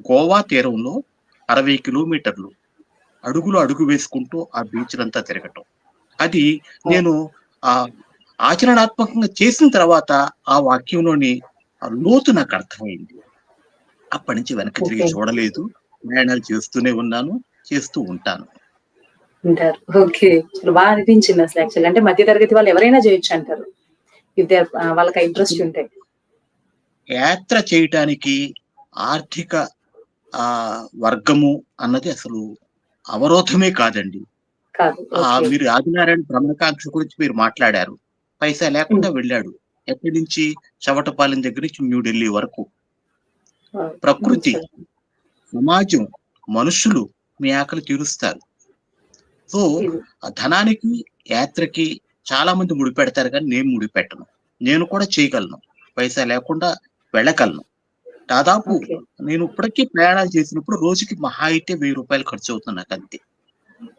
గోవా తీరంలో 60 కిలోమీటర్లు అడుగులో అడుగు వేసుకుంటూ ఆ బీచ్లంతా తిరగటం. అది నేను ఆచరణాత్మకంగా చేసిన తర్వాత ఆ వాక్యంలోని లోతు నాకు అర్థమైంది. అప్పటి నుంచి వెనక్కి తిరిగి చూడలేదు. ప్రయాణాలు చేస్తూనే ఉన్నాను, చేస్తూ ఉంటాను. ఉంటారు. ఓకే. చాలా బాగా అనిపించింది అసలు యాక్చువల్‌గా. అంటే మధ్య తరగతి వాళ్ళు ఎవరైనా చేయొచ్చు అంటారు. ఇఫ్ దే వాళ్ళకి ఇంట్రెస్ట్ ఉంటే. యాత్ర చేయటానికి ఆర్థిక వర్గము అన్నది అసలు అవరోధమే కాదండి. కాదు. ఓకే. మీరు ఆదినారాయణ భ్రమణకాంక్ష గురించి మీరు మాట్లాడారు. పైసా లేకుండా వెళ్ళాడు. ఎక్కడి నుంచి? చవటపాలెం దగ్గర నుంచి న్యూఢిల్లీ వరకు. ప్రకృతి, సమాజం, మనుషులు మీ ఆకలి తీరుస్తారు. సో ధనానికి, యాత్రకి చాలా మంది ముడిపెడతారు కానీ నేను ముడిపెట్టను. నేను కూడా చేయగలను. పైసా లేకుండా వెళ్ళగలను. దాదాపు నేను ఇప్పటికీ ప్రయాణాలు చేసినప్పుడు రోజుకి మహా అయితే 1000 రూపాయలు ఖర్చు అవుతుంది నాకు అంతే.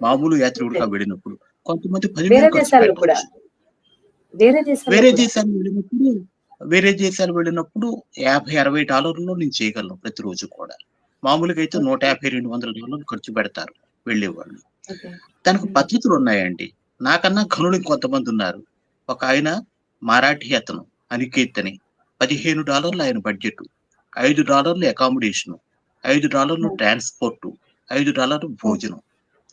మామూలు యాత్రికుడిగా వెళ్ళినప్పుడు. కొంతమంది 10,000 ఖర్చు పెట్టవచ్చు. వేరే దేశాలు వెళ్ళినప్పుడు $50-60 నేను చేయగలను ప్రతిరోజు కూడా. మామూలుగా అయితే $150-200 ఖర్చు పెడతారు వెళ్ళేవాళ్ళు. దానికి పద్ధతులు ఉన్నాయండి. నాకన్నా ఘనులు కొంతమంది ఉన్నారు. ఒక ఆయన మరాఠీ అతను అనికేత్ అని $15 ఆయన బడ్జెట్, $5 అకామిడేషన్, $5 ట్రాన్స్పోర్ట్, $5 భోజనం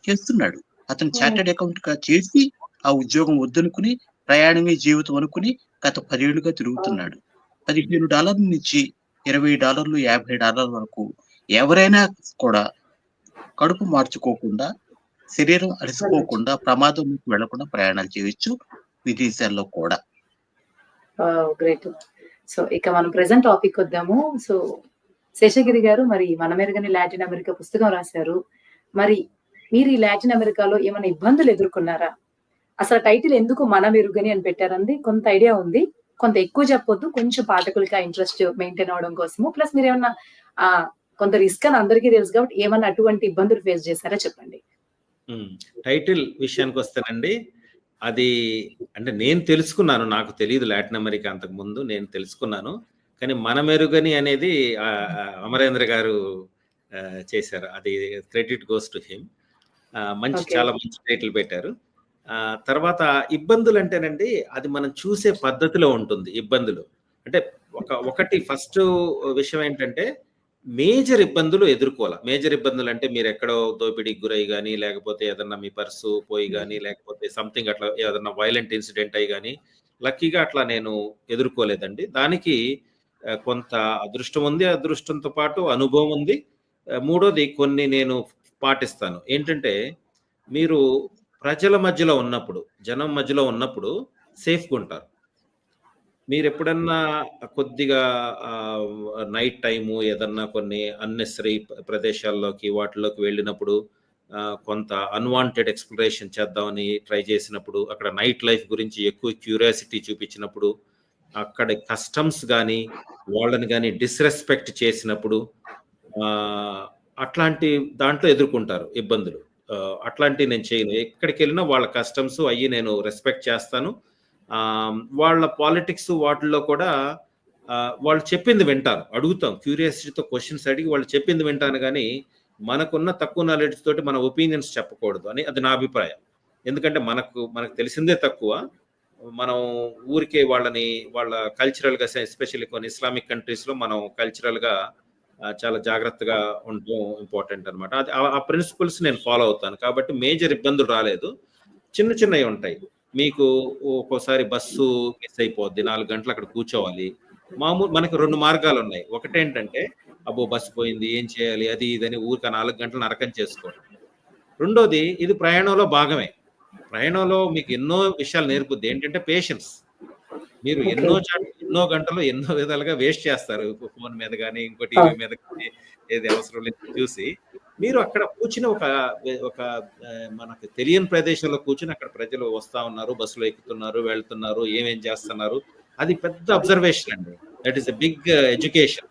చేస్తున్నాడు. అతను చార్టెడ్ అకౌంట్ గా చేసి ఆ ఉద్యోగం వద్దనుకుని ప్రయాణమే జీవితం అనుకుని గత 10 ఏళ్లుగా తిరుగుతున్నాడు. $15 నుంచి $20, $50 వరకు ఎవరైనా కూడా కడుపు మార్చుకోకుండా, శరీరం అలసిపోకుండా, ప్రమాదంలోకి వెళ్లకుండా ప్రయాణాలు చేయొచ్చు విదేశాల్లో కూడా. గ్రేట్. సో ఇక మనం ప్రెజెంట్ టాపిక్ వద్దాము. సో శేషగిరి గారు మరి మనమెరుగని లాటిన్ అమెరికా పుస్తకం రాశారు. మరి మీరు ఈ లాటిన్ అమెరికాలో ఏమైనా ఇబ్బందులు ఎదుర్కొన్నారా? అసలు టైటిల్ ఎందుకు మనమెరుగని అని పెట్టారండి? కొంత ఐడియా ఉంది. కొంత ఎక్కువ చెప్పొద్దు. కొంచెం పాఠకులకి ఆ ఇంట్రెస్ట్ మెయింటైన్ అవ్వడం కోసము. ప్లస్ మీరేమన్నా కొంత రిస్క్ అని అందరికీ తెలుసు కాబట్టి ఏమన్నా అటువంటి ఇబ్బందులు ఫేస్ చేశారా చెప్పండి. టైటిల్ విషయానికి వస్తానండి. అది అంటే నేను తెలుసుకున్నాను. నాకు తెలియదు లాటిన్ అమెరికా అంతకు ముందు నేను తెలుసుకున్నాను. కానీ మనమెరుగని అనేది అమరేంద్ర గారు చేశారు. అది క్రెడిట్ గోస్ టు హిమ్. చాలా మంచి టైటిల్ పెట్టారు. తర్వాత ఇబ్బందులు అంటేనండి అది మనం చూసే పద్ధతిలో ఉంటుంది ఇబ్బందులు. అంటే ఒకటి ఫస్ట్ విషయం ఏంటంటే మేజర్ ఇబ్బందులు ఎదుర్కోవాలి. మేజర్ ఇబ్బందులు అంటే మీరు ఎక్కడో దోపిడీకి గురై గానీ, లేకపోతే ఏదన్నా మీ పర్సు పోయి గానీ, లేకపోతే సంథింగ్ అట్లా ఏదన్నా వైలెంట్ ఇన్సిడెంట్ అయ్యి గానీ, లక్కీగా అట్లా నేను ఎదుర్కోలేదండి. దానికి కొంత అదృష్టం ఉంది. అదృష్టంతో పాటు అనుభవం ఉంది. మూడోది కొన్ని నేను పాటిస్తాను. ఏంటంటే, మీరు ప్రజల మధ్యలో ఉన్నప్పుడు, జనం మధ్యలో ఉన్నప్పుడు సేఫ్‌గుంటారు. మీరెప్పుడన్నా కొద్దిగా నైట్ టైము ఏదన్నా కొన్ని అన్నెసెసరీ ప్రదేశాల్లోకి వాటిలోకి వెళ్ళినప్పుడు కొంత అన్‌వాంటెడ్ ఎక్స్‌ప్లోరేషన్ చేద్దామని ట్రై చేసినప్పుడు, అక్కడ నైట్ లైఫ్ గురించి ఎక్కువ క్యూరియాసిటీ చూపించినప్పుడు, అక్కడి కస్టమ్స్ గాని, వాళ్ళని గాని డిస్‌రెస్పెక్ట్ చేసినప్పుడు అట్లాంటి దాంట్లో ఎదుర్కొంటారు ఇబ్బందులు. అట్లాంటివి నేను చేయను. ఎక్కడికెళ్ళినా వాళ్ళ కస్టమ్స్ అయ్యి నేను రెస్పెక్ట్ చేస్తాను. వాళ్ళ పాలిటిక్స్ వాటిల్లో కూడా వాళ్ళు చెప్పింది వింటాను. అడుగుతాం. క్యూరియాసిటీతో క్వెషన్స్ అడిగి వాళ్ళు చెప్పింది వింటాను గానీ, మనకున్న తక్కువ నాలెడ్జ్ తోటి మన ఒపీనియన్స్ చెప్పకూడదు అని అది నా అభిప్రాయం. ఎందుకంటే మనకు తెలిసిందే తక్కువ. మనం ఊరికే వాళ్ళ కల్చరల్‌గా ఎస్పెషల్లీ కొన్ని ఇస్లామిక్ కంట్రీస్‌లో మనం కల్చరల్‌గా చాలా జాగ్రత్తగా ఉండడం ఇంపార్టెంట్ అనమాట. అది ఆ ప్రిన్సిపల్స్ నేను ఫాలో అవుతాను. కాబట్టి మేజర్ ఇబ్బందులు రాలేదు. చిన్న చిన్నవి ఉంటాయి. మీకు ఒక్కోసారి బస్సు మిస్ అయిపోద్ది. 4 గంటలు అక్కడ కూర్చోవాలి. మనకు 2 మార్గాలున్నాయి. ఒకటేంటంటే, అబ్బో! బస్సు పోయింది. ఏం చేయాలి? అది ఇదని ఊరికే 4 గంటలు నరకం చేసుకోవడం. రెండోది ఇది ప్రయాణంలో భాగమే. ప్రయాణంలో మీకు ఎన్నో విషయాలు నేర్పుద్ది. ఏంటంటే పేషెన్స్. మీరు ఎన్నో గంటలు ఎన్నో విధాలుగా వేస్ట్ చేస్తారు. ఫోన్ మీద గాని, ఇంకో టీవీ మీద గాని ఏది అవసరం లేదు చూసి. మీరు అక్కడ కూర్చుని ఒక మనకు తెలియని ప్రదేశంలో కూర్చొని అక్కడ ప్రజలు వస్తా ఉన్నారు, బస్సులో ఎక్కుతున్నారు, వెళ్తున్నారు, ఏమేం చేస్తున్నారు. అది పెద్ద అబ్జర్వేషన్ అండి. That is a big education.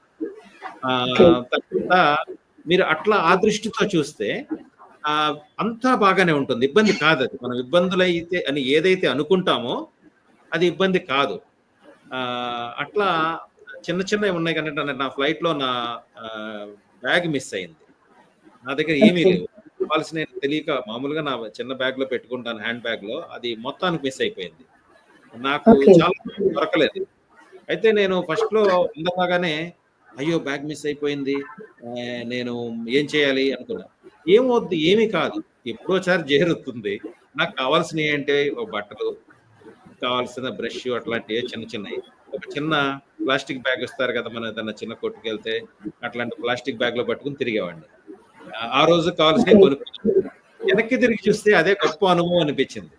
తర్వాత మీరు అట్లా ఆ దృష్టితో చూస్తే అంతా బాగానే ఉంటుంది. ఇబ్బంది కాదది. మనం ఇబ్బందులైతే అని ఏదైతే అనుకుంటామో అది ఇబ్బంది కాదు. అట్లా చిన్న చిన్నవి ఉన్నాయి కానీ నా ఫ్లైట్‌లో నా బ్యాగ్ మిస్ అయింది. నా దగ్గర ఏమీ లేవు. కావాల్సినవి తెలియక మామూలుగా నా చిన్న బ్యాగ్‌లో పెట్టుకుంటాను హ్యాండ్ బ్యాగ్‌లో. అది మొత్తానికి మిస్ అయిపోయింది. నాకు చాలా దొరకలేదు. అయితే నేను ఫస్ట్‌లో అందలాగానే అయ్యో! బ్యాగ్ మిస్ అయిపోయింది. నేను ఏం చేయాలి అనుకున్నా. ఏమవుద్ది? ఏమీ కాదు. ఎప్పుడోసారి జరుగుతుంది. నాకు కావాల్సినయి ఏంటి? బట్టలు, కావాల్సిన బ్రష్ అట్లాంటివి చిన్న చిన్నయి. ఒక చిన్న ప్లాస్టిక్ బ్యాగ్ ఇస్తారు కదా! మనం ఏదన్నా చిన్న కొట్టుకెళ్తే అట్లాంటి ప్లాస్టిక్ బ్యాగ్‌లో పట్టుకొని తిరిగేవాడిని. ఆ రోజు కావాల్సినవి కొనుక్కున్నాను. వెనక్కి తిరిగి చూస్తే అదే గొప్ప అనుభవం అనిపించింది.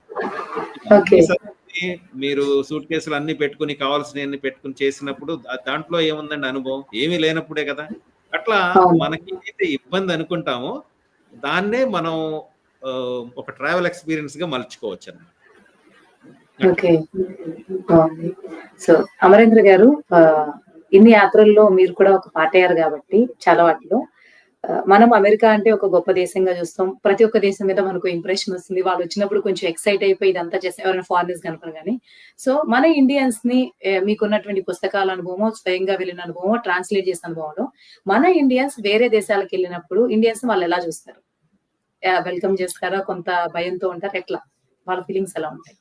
మీరు సూట్ కేసులు అన్ని పెట్టుకుని కావాల్సినవన్నీ పెట్టుకుని చేసినప్పుడు దాంట్లో ఏముందండి అనుభవం? ఏమీ లేనప్పుడే కదా! అట్లా మనకి ఏదైతే ఇబ్బంది అనుకుంటామో దాన్నే మనం ఒక ట్రావెల్ ఎక్స్‌పీరియన్స్‌గా మలుచుకోవచ్చన్నమాట. ఓకే. బావుంది. సో, అమరేంద్ర గారు ఇన్ని యాత్రల్లో మీరు కూడా ఒక పార్ట్ అయ్యారు గాబట్టి చాలా వాటిలో మనం అమెరికా అంటే ఒక గొప్ప దేశంగా చూస్తాం. ప్రతి ఒక్క దేశం మీద మనకు ఇంప్రెషన్ వస్తుంది. వాళ్ళొచ్చినప్పుడు కొంచెం ఎక్సైట్ అయిపోయి ఇదంతా చేసి ఎవరైనా ఫారినర్స్ కనపడగానే. సో, మన ఇండియన్స్‌ని మీకున్నటువంటి పుస్తకాల అనుభవమో, స్వయంగా వెళ్ళిన అనుభవమో, ట్రాన్స్‌లేట్ చేసిన అనుభవంలో మన ఇండియన్స్ వేరే దేశాలకెళ్ళినప్పుడు ఇండియన్స్‌ని వాళ్ళెలా చూస్తారు? వెల్కమ్ చేస్తారా? కొంత భయంతో ఉంటారా? ఎట్లా? వాళ్ళ ఫీలింగ్స్ ఎలా ఉంటాయి?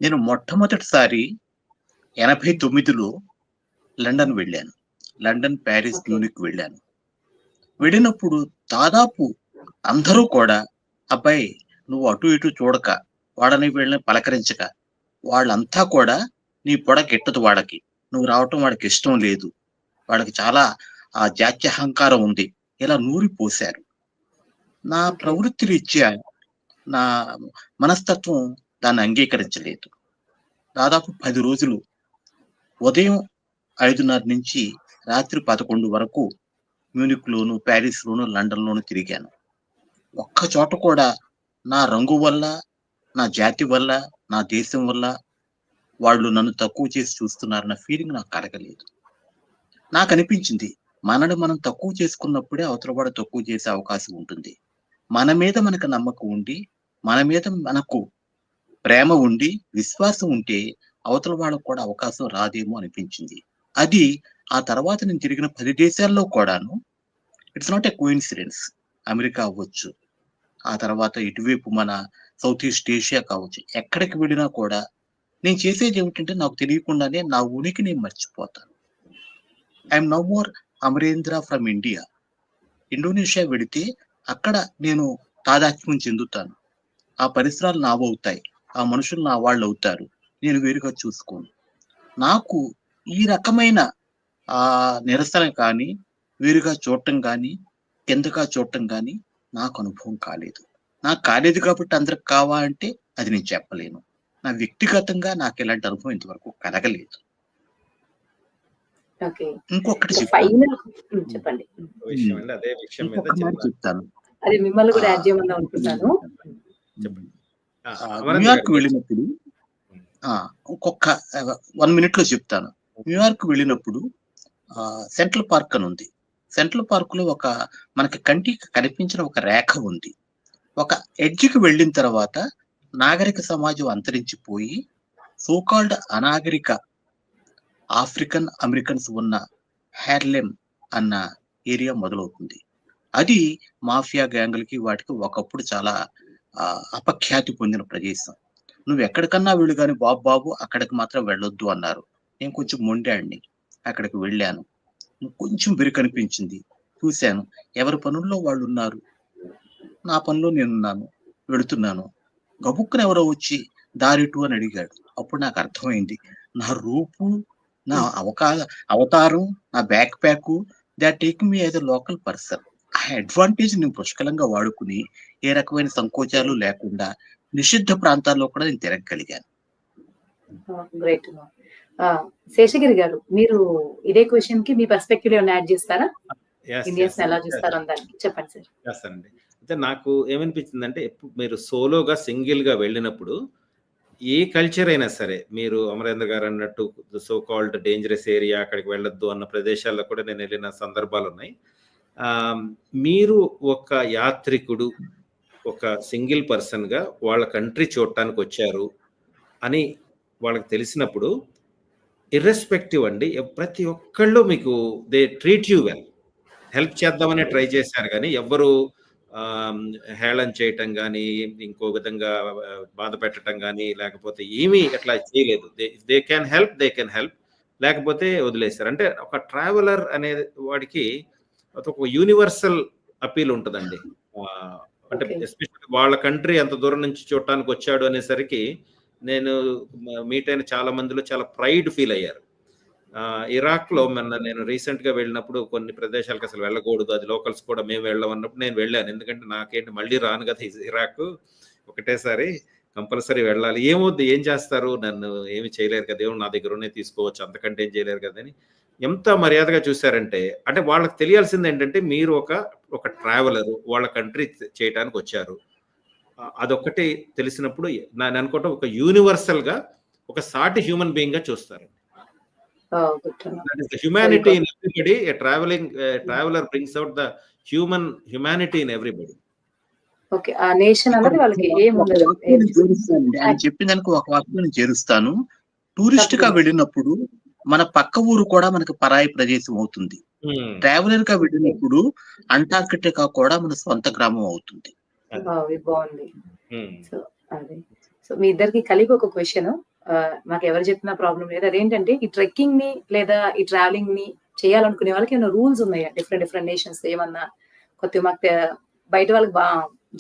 నేను మొట్టమొదటిసారి 89లో లండన్ వెళ్ళాను. లండన్, ప్యారిస్, మ్యూనిక్ వెళ్ళాను. వెళ్ళినప్పుడు దాదాపు అందరూ కూడా అబ్బాయి నువ్వు అటు ఇటు చూడక, వాడని వీళ్ళని పలకరించక, వాళ్ళంతా కూడా నీ పొడ గిట్టదు వాడికి. నువ్వు రావటం వాడికి ఇష్టం లేదు. వాడికి చాలా జాత్యహంకారం ఉంది. ఇలా నూరిపోశారు. నా ప్రవృత్తి రీత్యా నా మనస్తత్వం దాన్ని అంగీకరించలేదు. దాదాపు 10 రోజులు ఉదయం 5:30 నుంచి రాత్రి 11 వరకు మ్యూనిక్‌లోను, ప్యారిస్‌లోను, లండన్‌లోను తిరిగాను. ఒక్క చోట కూడా నా రంగు వల్ల, నా జాతి వల్ల, నా దేశం వల్ల వాళ్ళు నన్ను తక్కువ చేసి చూస్తున్నారన్న ఫీలింగ్ నాకు కలగలేదు. నాకనిపించింది మనని మనం తక్కువ చేసుకున్నప్పుడే అవతల వాడు తక్కువ చేసే అవకాశం ఉంటుంది. మన మీద మనకు నమ్మకం ఉండి, మన మీద మనకు ప్రేమ ఉండి, విశ్వాసం ఉంటే అవతల వాళ్ళకి కూడా అవకాశం రాదేమో అనిపించింది. అది ఆ తర్వాత నేను తిరిగిన 10 దేశాల్లో కూడాను it's not a coincidence. America అవ్వచ్చు, ఆ తర్వాత ఇటువైపు మన సౌత్ ఈస్ట్ ఏషియా కావచ్చు. ఎక్కడికి వెళ్ళినా కూడా నేను చేసేది ఏమిటంటే నాకు తెలియకుండానే నా ఉనికి నేను మర్చిపోతాను. I'm no more Amarendra from India. Indonesia వెళితే అక్కడ నేను తాదాత్మ్యం చెందుతాను. ఆ పరిసరాలు నావవుతాయి. ఆ మనుషులు నా వాళ్ళవుతారు. నేను వేరుగా చూసుకోను. నాకు ఈ రకమైన ఆ నిరసన కానీ, వేరుగా చూడటం కానీ, కిందగా చూడటం కానీ నాకు అనుభవం కాలేదు. నాకు కాలేదు కాబట్టి అందరికి కావా అంటే అది నేను చెప్పలేను. నా వ్యక్తిగతంగా నాకు ఇలాంటి అనుభవం ఇంతవరకు కలగలేదు. ఓకే. ఇంకొకటి సో, చెప్తాను. ఫైనల్ చెప్పండి. విషయం అండి. అదే విషయం మీద ఇంకొక మాట చిన్న చెప్తాను. అది మిమ్మల్ని కూడా ఆ! యాడ్ చేయమని అనుకున్నాను. చెప్పండి. అమరేంద్ర న్యూయార్క్ గారు మీరు వెళ్ళినప్పుడు ఇంకొక 1 మినిట్‌లో చెప్తాను. న్యూయార్క్ వెళ్ళినప్పుడు సెంట్రల్ పార్క్ అని ఉంది. సెంట్రల్ పార్క్‌లో మనకి కంటికి కనిపించిన ఒక రేఖ ఉంది. ఒక ఎడ్జ్‌కి వెళ్ళిన తర్వాత నాగరిక సమాజం అంతరించిపోయి సో కాల్డ్ అనాగరిక ఆఫ్రికన్ అమెరికన్స్ ఉన్న హార్లెమ్ అన్న ఏరియా మొదలవుతుంది. అది మాఫియా గ్యాంగులకి వాటికి ఒకప్పుడు చాలా అపఖ్యాతి పొందిన ప్రదేశం. నువ్వెక్కడికన్నా వెళ్ళు గాని బాబు అక్కడికి మాత్రం వెళ్ళొద్దు అన్నారు. నేను కొంచెం మొండాడిని. అక్కడికి వెళ్ళాను. కొంచెం బెరుకనిపించింది. చూశాను. ఎవరి పనుల్లో వాళ్ళున్నారు. నా పనిలో నేనున్నాను. వెళుతున్నాను. గబుక్కున ఎవరో వచ్చి దారిటు అని అడిగాడు. అప్పుడు నాకు అర్థమైంది. నా రూపు, నా అవతారం, నా backpack they are taking me as a local person. ఆ అడ్వాంటేజ్ నేను పుష్కలంగా వాడుకుని ఏ రకమైన సంకోచాలు లేకుండా నిషిద్ధ ప్రాంతాల్లో కూడా నేను తిరగగలిగాను. గ్రేట్. శేషగిరి గారు, మీరు ఇదే క్వెషన్ కి మీ పర్స్పెక్టివ్ ఏమైనా యాడ్ చేస్తారా? ఇండియన్స్ ఎలా చూస్తారు దానికి చెప్పండి సార్. చేస్తానండి. అయితే నాకు ఏమనిపించిందంటే మీరు సోలోగా సింగిల్ గా వెళ్ళినప్పుడు ఏ కల్చర్ అయినా సరే, మీరు అమరేంద్ర గారు అన్నట్టు సో కాల్డ్ డేంజరస్ ఏరియా అక్కడికి వెళ్ళొద్దు అన్న ప్రదేశాల్లో కూడా నేను వెళ్ళిన సందర్భాలు ఉన్నాయి. మీరు ఒక యాత్రికుడు, ఒక సింగిల్ పర్సన్ గా వాళ్ళ కంట్రీ చూడటానికి వచ్చారు అని వాళ్ళకి తెలిసినప్పుడు ఇర్రెస్పెక్టివ్ అండి, ప్రతి ఒక్కళ్ళు మీకు they treat you well. Help చేద్దామని ట్రై చేశారు కానీ ఎవ్వరు హేళన చేయటం కానీ, ఇంకో విధంగా బాధ పెట్టడం కానీ, లేకపోతే ఏమీ అట్లా చేయలేదు. దే కెన్ హెల్ప్, లేకపోతే వదిలేశారు. అంటే ఒక ట్రావెలర్ అనే వాడికి ఒక యూనివర్సల్ అపీల్ ఉంటుందండి. అంటే ఎస్పెషల్లీ వాళ్ళ కంట్రీ అంత దూరం నుంచి చూడటానికి వచ్చాడు అనేసరికి నేను మీట్ అయిన చాలా మందిలో చాలా ప్రైడ్ ఫీల్ అయ్యారు. ఇరాక్ లో నేను రీసెంట్ గా వెళ్ళినప్పుడు కొన్ని ప్రదేశాలకు అసలు వెళ్ళకూడదు, అది లోకల్స్ కూడా మేము వెళ్ళమన్నప్పుడు నేను వెళ్ళాను. ఎందుకంటే నాకేంటి మళ్ళీ రాను కదా ఇరాక్, ఒకటేసారి కంపల్సరీ వెళ్ళాలి. ఏమొద్దు, ఏం చేస్తారు, నన్ను ఏమి చేయలేరు కదా, ఏమో నా దగ్గర ఉన్నాయి తీసుకోవచ్చు, అంతకంటే ఏం చేయలేరు కదా అని ఎంత మర్యాదగా చూశారంటే. అంటే వాళ్ళకి తెలియాల్సింది ఏంటంటే మీరు ఒక ట్రావెలర్, వాళ్ళ కంట్రీ చేయడానికి వచ్చారు. అదొక్కటి తెలిసినప్పుడు నేను అనుకుంటా ఒక యూనివర్సల్ గా ఒక సాటి హ్యూమన్ బీయింగ్ గా చూస్తారు. That is the humanity in everybody. A traveler brings out the humanity in everybody. Okay. ఆ నేషన్ అనేది వాళ్ళకి ఏముండదు. ఆయన చెప్పిన దానికి ఒక వాక్యం చేరుస్తాను. టూరిస్ట్ గా వెళ్ళినప్పుడు మన పక్క ఊరు కూడా మనకి పరాయి ప్రదేశం అవుతుంది. ట్రావెలర్ గా వెళ్ళినప్పుడు అంటార్కిటికా కూడా మన సొంత గ్రామం అవుతుంది. బాగుంది. సో మీ ఇద్దరికి కలిపి ఒక క్వశ్చన్, మాకు ఎవరు చెప్పినా ప్రాబ్లం లేదు. అదేంటంటే ఈ ట్రెక్కింగ్ ని లేదా ఈ ట్రావెలింగ్ ని చేయాలనుకునే వాళ్ళకి ఏమైనా రూల్స్ ఉన్నాయా? డిఫరెంట్ నేషన్స్ ఏమన్నా కొద్దిగా మాకు బయట వాళ్ళకి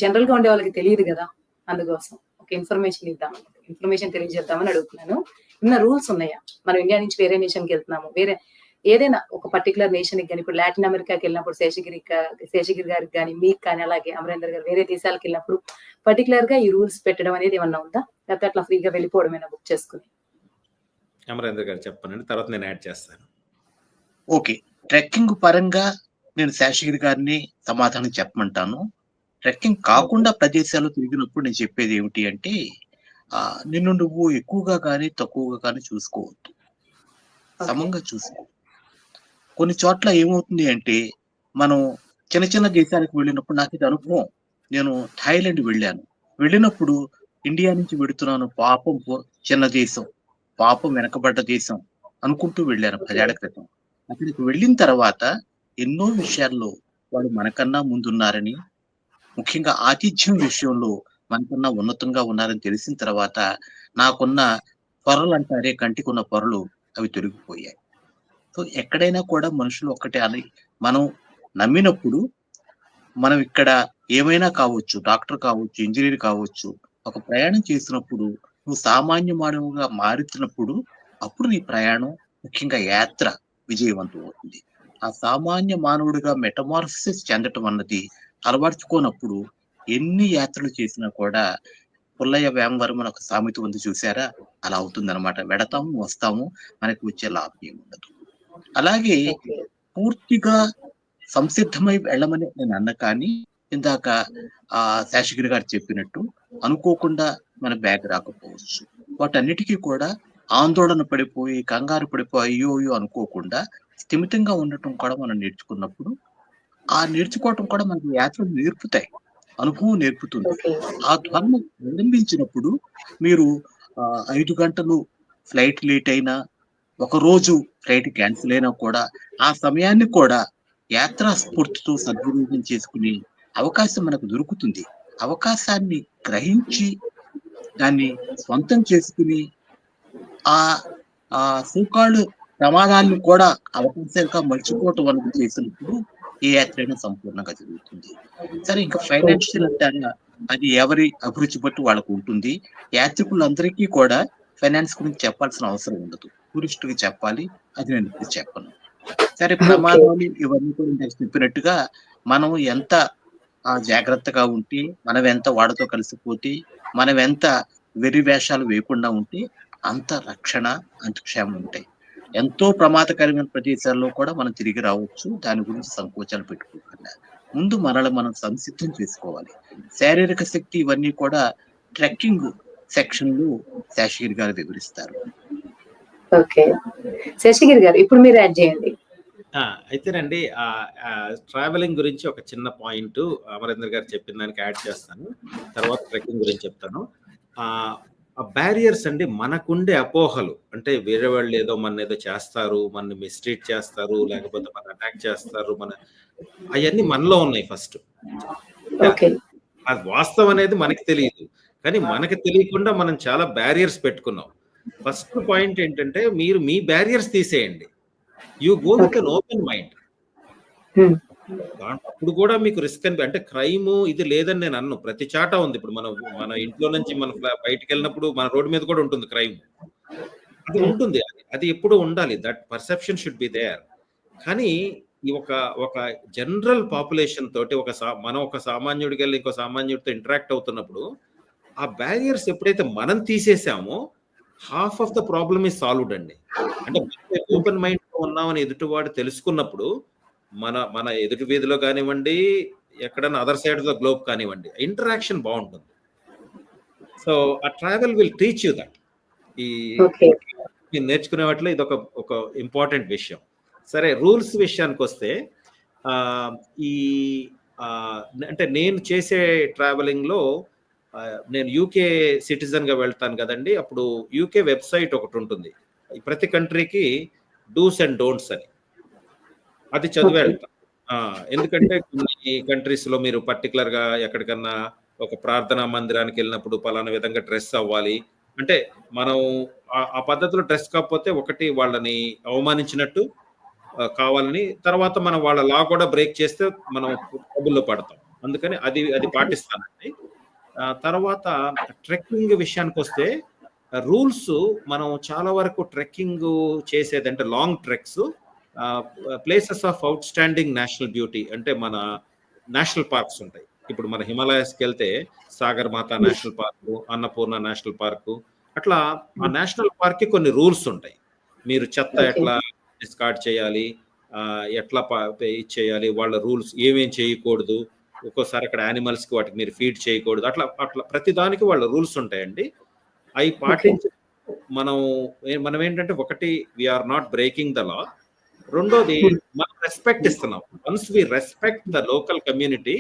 జనరల్ గా ఉండే వాళ్ళకి తెలియదు కదా, అందుకోసం ఒక ఇన్ఫర్మేషన్ తెలియజేద్దామని అడుగుతున్నాను. ఏమైనా రూల్స్ ఉన్నాయా? మనం ఇండియా నుంచి వేరే నేషన్కి వెళ్తున్నాము, వేరే ఏదైనా ఒక పర్టికులర్ నేషన్ కి కానీ, ఇప్పుడు లాటిన్ అమెరికాకి వెళ్ళినప్పుడు శేషగిరి గారికి కానీ, మీకు కానీ, అలాగే అమరేందర్ గారు వేరే దేశాలకు వెళ్ళినప్పుడు పర్టికులర్ గా ఈ రూల్స్ పెట్టడం అనేది ఏమన్నా ఉందా, లేకపోతే అట్లా ఫ్రీగా వెళ్ళిపోవడమైనా బుక్ చేసుకుని? అమరేంద్ర గారు చెప్పండి, తర్వాత నేను యాడ్ చేస్తాను. ఓకే, ట్రెక్కింగ్ పరంగా నేను శేషగిరి గారిని సమాధానం చెప్పమంటాను. ట్రెక్కింగ్ కాకుండా ప్రదేశాలు తిరిగినప్పుడు నేను చెప్పేది ఏమిటి అంటే, నిన్ను నువ్వు ఎక్కువగా కానీ తక్కువగా కానీ చూసుకోవద్దు, సమంగా చూసుకో. కొన్ని చోట్ల ఏమవుతుంది అంటే, మనం చిన్న దేశాలకు వెళ్ళినప్పుడు నాకు ఇది అనుభవం. నేను థాయిలాండ్ వెళ్ళినప్పుడు ఇండియా నుంచి వెడుతున్నాను, పాపం చిన్న దేశం, పాపం వెనకబడ్డ దేశం అనుకుంటూ వెళ్ళాను 10 ఏళ్ల క్రితం. అక్కడికి వెళ్ళిన తర్వాత ఎన్నో విషయాల్లో వాళ్ళు మనకన్నా ముందున్నారని, ముఖ్యంగా ఆతిథ్యం విషయంలో మనకన్నా ఉన్నతంగా ఉన్నారని తెలిసిన తర్వాత నాకున్న పొరలు అంటారే, కంటికి ఉన్న పొరలు అవి తొలగిపోయాయి. సో ఎక్కడైనా కూడా మనుషులు ఒక్కటే అని మనం నమ్మినప్పుడు, మనం ఇక్కడ ఏమైనా కావచ్చు, డాక్టర్ కావచ్చు, ఇంజనీర్ కావచ్చు, ఒక ప్రయాణం చేసినప్పుడు నువ్వు సామాన్య మానవుగా మారుతున్నప్పుడు అప్పుడు నీ ప్రయాణం, ముఖ్యంగా యాత్ర విజయవంతం అవుతుంది. ఆ సామాన్య మానవుడిగా మెటమార్ఫసిస్ చెందటం అన్నది అలవర్చుకోనప్పుడు ఎన్ని యాత్రలు చేసినా కూడా పుల్లయ్య వేమవరం అని ఒక సామెత ఉంది చూసారా? అలా అవుతుందన్నమాట. వెడతాము, వస్తాము, మనకి వచ్చే లాభం ఏముండదు. అలాగే ఓకే. పూర్తిగా సంసిద్ధమై వెళ్ళమని నేను అన్నా కానీ, ఇందాక శేషగిరి గారు చెప్పినట్టు అనుకోకుండా మన బ్యాగ్ రాకపోవచ్చు. వాటన్నిటికీ కూడా ఆందోళన పడిపోయి, కంగారు పడిపోయి, అయ్యో! అయ్యో! అనుకోకుండా స్థిమితంగా ఉండటం కూడా మనం నేర్చుకున్నప్పుడు, ఆ నేర్చుకోవటం కూడా మనకి యాత్రలు నేర్పుతాయి. అనుభవం నేర్పుతుంది. ఓకే. ఆ ధర్మ అవలంబించినప్పుడు మీరు 5 గంటలు ఫ్లైట్ లేట్ అయినా, ఒకరోజు ఫ్లైట్ క్యాన్సిల్ అయినా కూడా, ఆ సమయాన్ని కూడా యాత్రా స్ఫూర్తితో సద్వినియోగం చేసుకునే అవకాశం మనకు దొరుకుతుంది. అవకాశాన్ని గ్రహించి, దాన్ని స్వంతం చేసుకుని, ఆ సో కాల్డ్ ప్రమాదాన్ని కూడా అవకాశాలుగా మలుచుకోవటం అనేది చేసినప్పుడు ఏ యాత్రైనా సంపూర్ణంగా జరుగుతుంది. సరే, ఇంకా ఫైనాన్షియల్ అంటారా, అది ఎవరి అభిరుచి బట్టి వాళ్ళకు ఉంటుంది. యాత్రికులందరికీ కూడా ఫైనాన్స్ గురించి చెప్పాల్సిన అవసరం ఉండదు. టూరిస్ట్‌కి చెప్పాలి. అది నేను ఇప్పుడు చెప్పను. సరే, ఓకే. ప్రమాదాలు ఇవన్నీ కూడా ఇందాక చెప్పినట్టుగా మనం ఎంత జాగ్రత్తగా ఉంటే, మనం ఎంత వాడితో కలిసిపోతే, మనం ఎంత వెర్రి వేషాలు వేయకుండా ఉంటే అంత రక్షణ, అంత క్షేమం ఉంటాయి. ఎంతో ప్రమాదకరమైన ప్రదేశాల్లో కూడా మనం తిరిగి రావచ్చు. దాని గురించి సంకోచాలు పెట్టుకోకుండా ముందు మనల్ని మనం సంసిద్ధం చేసుకోవాలి. శారీరక శక్తి ఇవన్నీ కూడా ట్రెక్కింగ్ సెక్షన్‌లో శేషగిరి గారు వివరిస్తారు. ఓకే. శేషగిరి గారు ఇప్పుడు మీరు యాడ్ చేయండి. అయితేనండి ట్రావెలింగ్ గురించి ఒక చిన్న పాయింట్ అమరేంద్ర గారు చెప్పిన దానికి యాడ్ చేస్తాను. తర్వాత ట్రెక్కింగ్ గురించి చెప్తాను. ఆ బ్యారియర్స్ అండి, మనకుండే అపోహలు, అంటే వేరే వాళ్ళు ఏదో మన ఏదో చేస్తారు, మన మిస్ట్రీట్ చేస్తారు, లేకపోతే మన అటాక్ చేస్తారు, అవన్నీ మనలో ఉన్నాయి ఫస్ట్. ఓకే. అది వాస్తవం అనేది మనకి తెలియదు, కానీ మనకి తెలియకుండా మనం చాలా బ్యారియర్స్ పెట్టుకున్నాం. ఫస్ట్ పాయింట్ ఏంటంటే, మీరు మీ బ్యారియర్స్ తీసేయండి. You go with an open mind. అప్పుడు కూడా మీకు రిస్క్ అంటే క్రైమ్ ఇది లేదని నేను అన్ను. ప్రతి చాట ఉంది. ఇప్పుడు మన ఇంట్లో నుంచి మనం బయటికి వెళ్ళినప్పుడు మన రోడ్డు మీద కూడా ఉంటుంది క్రైమ్. అది ఉంటుంది. అది ఎప్పుడు ఉండాలి. That perception should be there. కానీ ఈ ఒక జనరల్ పాపులేషన్ తోటి మనం ఒక సామాన్యుడికి వెళ్ళి ఇంకో సామాన్యుడితో ఇంటరాక్ట్ అవుతున్నప్పుడు ఆ బ్యారియర్స్ ఎప్పుడైతే మనం తీసేసామో half of the problem is solved అండి. అంటే ఓపెన్ మైండ్ తో ఉన్నామని ఎదుటివాడు తెలుసుకున్నప్పుడు మన ఎదుటి వీధిలో కానివ్వండి, ఎక్కడన్నా other side of the globe కానివ్వండి, ఇంటరాక్షన్ బాగుంటుంది. సో ఆ travel will teach you that. మీరు నేర్చుకునే వాటిలో ఇది ఒక ఇంపార్టెంట్ విషయం. సరే, రూల్స్ విషయానికి వస్తే అంటే నేను చేసే ట్రావెలింగ్ లో నేను యూకే సిటిజన్ గా వెళ్తాను కదండి. అప్పుడు యూకే వెబ్సైట్ ఒకటి ఉంటుంది, ప్రతి కంట్రీకి డూస్ అండ్ డోంట్స్ అని. అది చదివి వెళ్తాం. ఎందుకంటే కొన్ని కంట్రీస్ లో మీరు పర్టికులర్ గా ఎక్కడికన్నా ఒక ప్రార్థనా మందిరానికి వెళ్ళినప్పుడు పలానా విధంగా డ్రెస్ అవ్వాలి అంటే, మనం ఆ పద్ధతిలో డ్రెస్ కాకపోతే ఒకటి వాళ్ళని అవమానించినట్టు కావాలని, తర్వాత మనం వాళ్ళ లా కూడా బ్రేక్ చేస్తే మనం ట్రబుల్లో పడతాం. అందుకని అది పాటిస్తానండి. తర్వాత ట్రెక్కింగ్ విషయానికి వస్తే రూల్స్ మనం చాలా వరకు ట్రెక్కింగ్ చేసేది అంటే long treks, places of outstanding national beauty, అంటే మన నేషనల్ పార్క్స్ ఉంటాయి. ఇప్పుడు మన హిమాలయాస్కి వెళ్తే Sagarmatha national park, Annapurna national park, అట్లా ఆ నేషనల్ పార్క్ కి కొన్ని రూల్స్ ఉంటాయి. మీరు చెత్త ఎట్లా డిస్కార్డ్ చేయాలి, ఎట్లా చేయాలి, వాళ్ళ రూల్స్ ఏమేం చేయకూడదు, ఒక్కోసారి అక్కడ యానిమల్స్ కి వాటికి మీరు ఫీడ్ చేయకూడదు, అట్లా ప్రతి దానికి వాళ్ళ రూల్స్ ఉంటాయండి. అవి పాటించి మనం ఏంటంటే, ఒకటి we're not breaking the law, రెండోది మనం రెస్పెక్ట్ ఇస్తున్నాం. Once we respect the local community,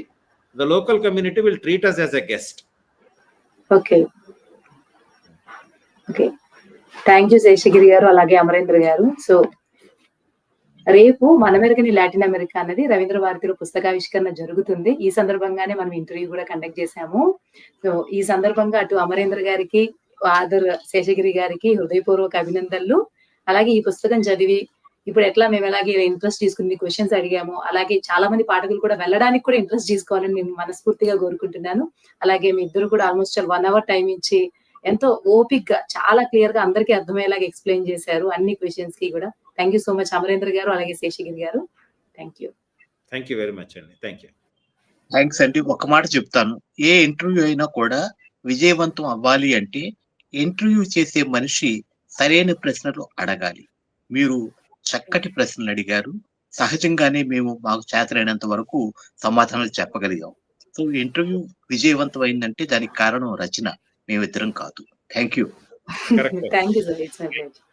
the local community will treat us as a guest. Okay. Thank you Seshagiri garu, అలాగే అమరేంద్ర గారు. సో రేపు మనమెరగని లాటిన్ అమెరికా అన్నది రవీంద్ర భారతిలో పుస్తకావిష్కరణ జరుగుతుంది. ఈ సందర్భంగానే మనం ఇంటర్వ్యూ కూడా కండక్ట్ చేశాము. సో ఈ సందర్భంగా అటు అమరేంద్ర గారికి, ఆదర్ శేషగిరి గారికి హృదయపూర్వక అభినందనలు. అలాగే ఈ పుస్తకం చదివి ఇప్పుడు ఎట్లా మేము ఎలాగే ఇంట్రెస్ట్ తీసుకుని క్వశ్చన్స్ అడిగాము, అలాగే చాలా మంది పాఠకులు కూడా వెళ్ళడానికి కూడా ఇంట్రెస్ట్ తీసుకోవాలని నేను మనస్ఫూర్తిగా కోరుకుంటున్నాను. అలాగే మీ ఇద్దరు కూడా ఆల్మోస్ట్ 1 hour టైం ఇచ్చి ఎంతో ఓపిక్ గా చాలా క్లియర్ గా అందరికీ అర్థమయ్యేలాగా ఎక్స్ప్లెయిన్ చేశారు అన్ని క్వశ్చన్స్ కి కూడా. Thank you so much Amarendra garu, అలాగే Seshagiri garu. Thank you. Thank you very much అండి. Thank you. థ్యాంక్స్ అండి. ఒక మాట చెప్తాను, ఏ ఇంటర్వ్యూ అయినా కూడా విజయవంతం అవ్వాలి అంటే ఇంటర్వ్యూ చేసే మనిషి సరైన ప్రశ్నలు అడగాలి. మీరు చక్కటి ప్రశ్నలు అడిగారు. సహజంగానే మేము మాకు చేతనైనంత వరకు సమాధానాలు చెప్పగలిగాం. సో ఇంటర్వ్యూ విజయవంతం అయిందంటే దానికి కారణం రచన, మేమిద్దరం కాదు. Thank you. Correct. Thank you sir. It's my pleasure.